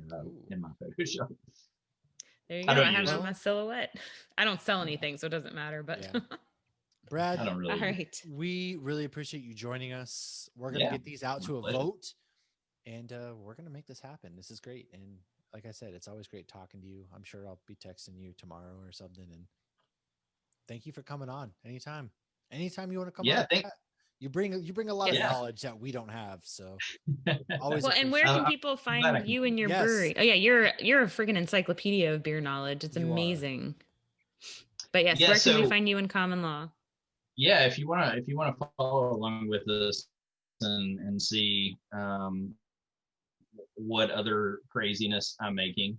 Photoshop. There you go. I have it on my silhouette. I don't sell anything, so it doesn't matter. But Brad, I don't really. All right. We really appreciate you joining us. We're gonna get these out to a vote, and we're gonna make this happen. This is great, and like I said, it's always great talking to you. I'm sure I'll be texting you tomorrow or something. And thank you for coming on. Anytime you want to come on. You bring a lot of knowledge that we don't have. So always. Well, and where can people find you and your brewery? Oh yeah, you're a freaking encyclopedia of beer knowledge. It's amazing. But yes, where can we find you in Common Law? Yeah, if you wanna follow along with us and see what other craziness I'm making,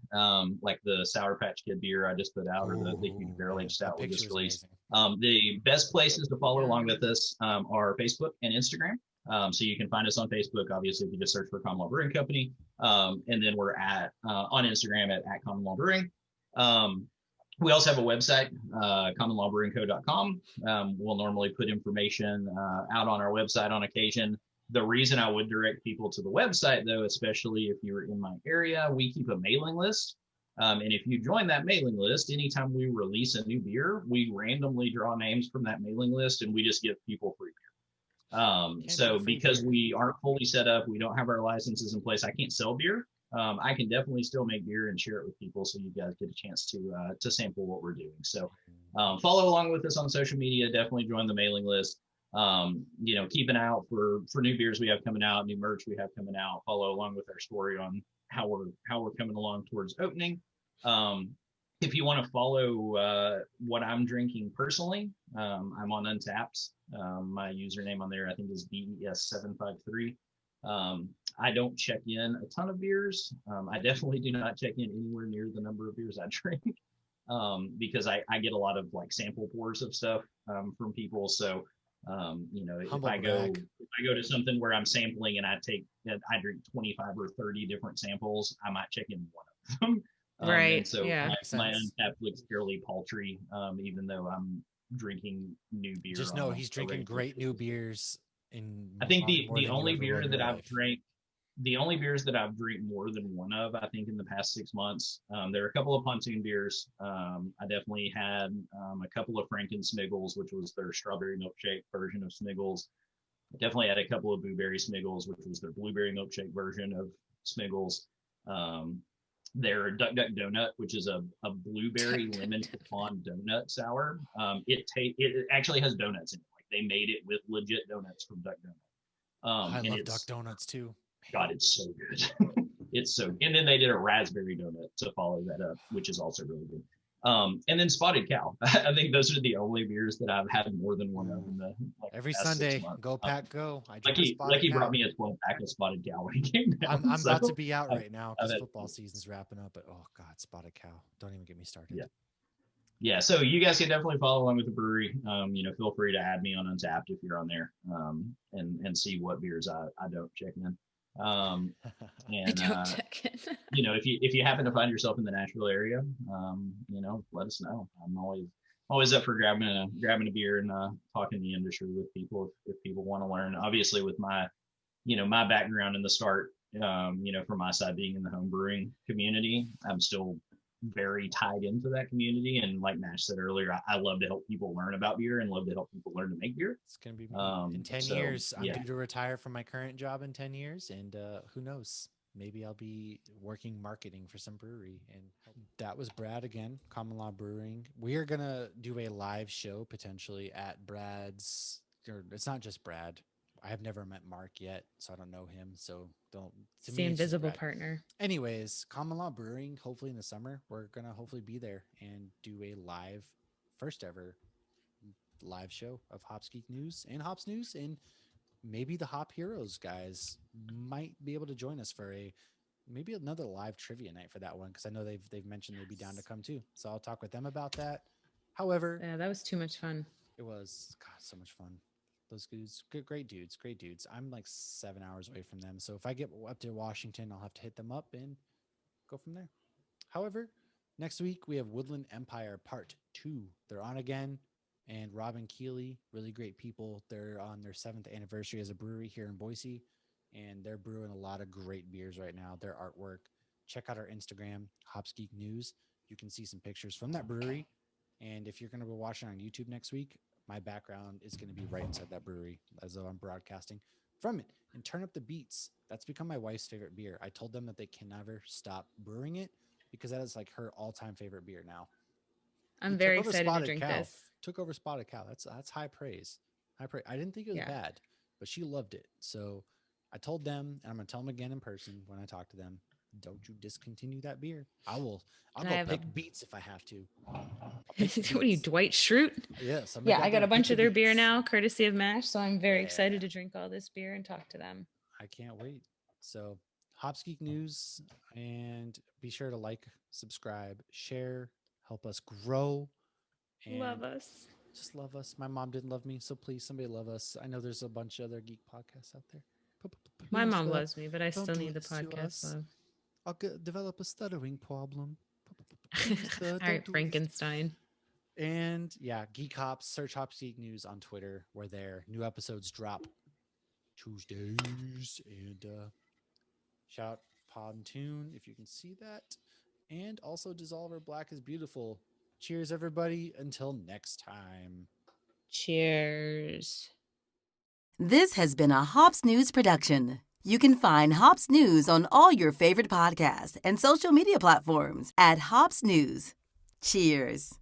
like the Sour Patch Kid beer I just put out, or the huge barrel aged stout we just released. The best places to follow along with us are Facebook and Instagram. So you can find us on Facebook, obviously, if you just search for Common Law Brewing Company. And then we're on Instagram at Common Law Brewing. We also have a website, commonlawbrewingco.com. We'll normally put information out on our website on occasion. The reason I would direct people to the website, though, especially if you're in my area, we keep a mailing list. And if you join that mailing list, anytime we release a new beer, we randomly draw names from that mailing list and we just give people free beer. So because we aren't fully set up, we don't have our licenses in place, I can't sell beer. I can definitely still make beer and share it with people so you guys get a chance to sample what we're doing. So follow along with us on social media. Definitely join the mailing list. Keep an eye out for new beers we have coming out, new merch we have coming out. Follow along with our story on how we're coming along towards opening. If you want to follow what I'm drinking personally, I'm on Untapped. My username on there, I think, is BES753. I don't check in a ton of beers. I definitely do not check in anywhere near the number of beers I drink, because I get a lot of like sample pours of stuff from people. So if I go to something where I'm sampling and I drink 25 or 30 different samples, I might check in one of them. Right. And so yeah. my Untapped looks fairly paltry, even though I'm drinking new beer. Just know he's drinking great new beers. I think the only beer that I've drank, the only beers that I've drank more than one of, I think in the past 6 months, there are a couple of Pontoon beers. I definitely had a couple of Franken Smiggles, which was their strawberry milkshake version of Smiggles. I definitely had a couple of Blueberry Smiggles, which was their blueberry milkshake version of Smiggles. Their Duck Duck Donut, which is a blueberry lemon pecan donut sour. It actually has donuts in it. Like they made it with legit donuts from Duck Donut. I love Duck Donuts too. God, it's so good. It's so. And then they did a raspberry donut to follow that up, which is also really good. And then Spotted Cow. I think those are the only beers that I've had more than one of in the every Sunday. Go Pack, go! Lucky brought me a 12-pack of Spotted Cow when he came down. I'm about to be out right now because football season's wrapping up. But oh God, Spotted Cow! Don't even get me started. Yeah. So you guys can definitely follow along with the brewery. Feel free to add me on Untapped if you're on there, and see what beers I don't check in. And if you happen to find yourself in the Nashville area, let us know. I'm always up for grabbing a beer and talking the industry with people if people want to learn. Obviously, with my background in the start, from my side being in the home brewing community, I'm still very tied into that community. And like Nash said earlier, I love to help people learn about beer and love to help people learn to make beer. It's going to be in 10 years. I'm due to retire from my current job in 10 years. And who knows, maybe I'll be working marketing for some brewery. And that was Brad again, Common Law Brewing. We are going to do a live show potentially at Brad's, or it's not just Brad. I have never met Mark yet, so I don't know him. So it's the invisible partner. Anyways, Common Law Brewing, hopefully in the summer, we're going to hopefully be there and do a first ever live show of Hops Geek News and Hops News. And maybe the Hop Heroes guys might be able to join us for maybe another live trivia night for that one. Cause I know they've mentioned they'd be down to come too. So I'll talk with them about that. However, yeah, that was too much fun. It was, God, so much fun. Those dudes, great dudes. I'm like 7 hours away from them. So if I get up to Washington, I'll have to hit them up and go from there. However, next week we have Woodland Empire Part 2. They're on again. And Robin Keeley, really great people. They're on their 7th anniversary as a brewery here in Boise. And they're brewing a lot of great beers right now. Their artwork. Check out our Instagram, Hops Geek News. You can see some pictures from that brewery. And if you're going to be watching on YouTube next week, my background is going to be right inside that brewery as though I'm broadcasting from it. And Turn Up the Beats. That's become my wife's favorite beer. I told them that they can never stop brewing it because that is like her all-time favorite beer now. I'm very excited to drink this. Took over Spotted Cow. That's high praise. I didn't think it was bad, but she loved it. So I told them, and I'm going to tell them again in person when I talk to them, don't you discontinue that beer. I'll go pick Beats if I have to. What are you, Dwight Schrute? Yes. Yeah, I got a bunch of their beer now, courtesy of MASH. So I'm very excited to drink all this beer and talk to them. I can't wait. So Hops Geek News, and be sure to like, subscribe, share, help us grow. And love us. Just love us. My mom didn't love me, so please, somebody love us. I know there's a bunch of other geek podcasts out there. My mom loves me, but I still need the podcast love. I'll develop a stuttering problem. All right, Frankenstein. And yeah, Geek Hops, search Hops Geek News on Twitter. We're there. New episodes drop Tuesdays. And shout out Pontoon if you can see that. And also Dissolver Black is Beautiful. Cheers, everybody. Until next time. Cheers. This has been a Hops News production. You can find Hops News on all your favorite podcasts and social media platforms at Hops News. Cheers.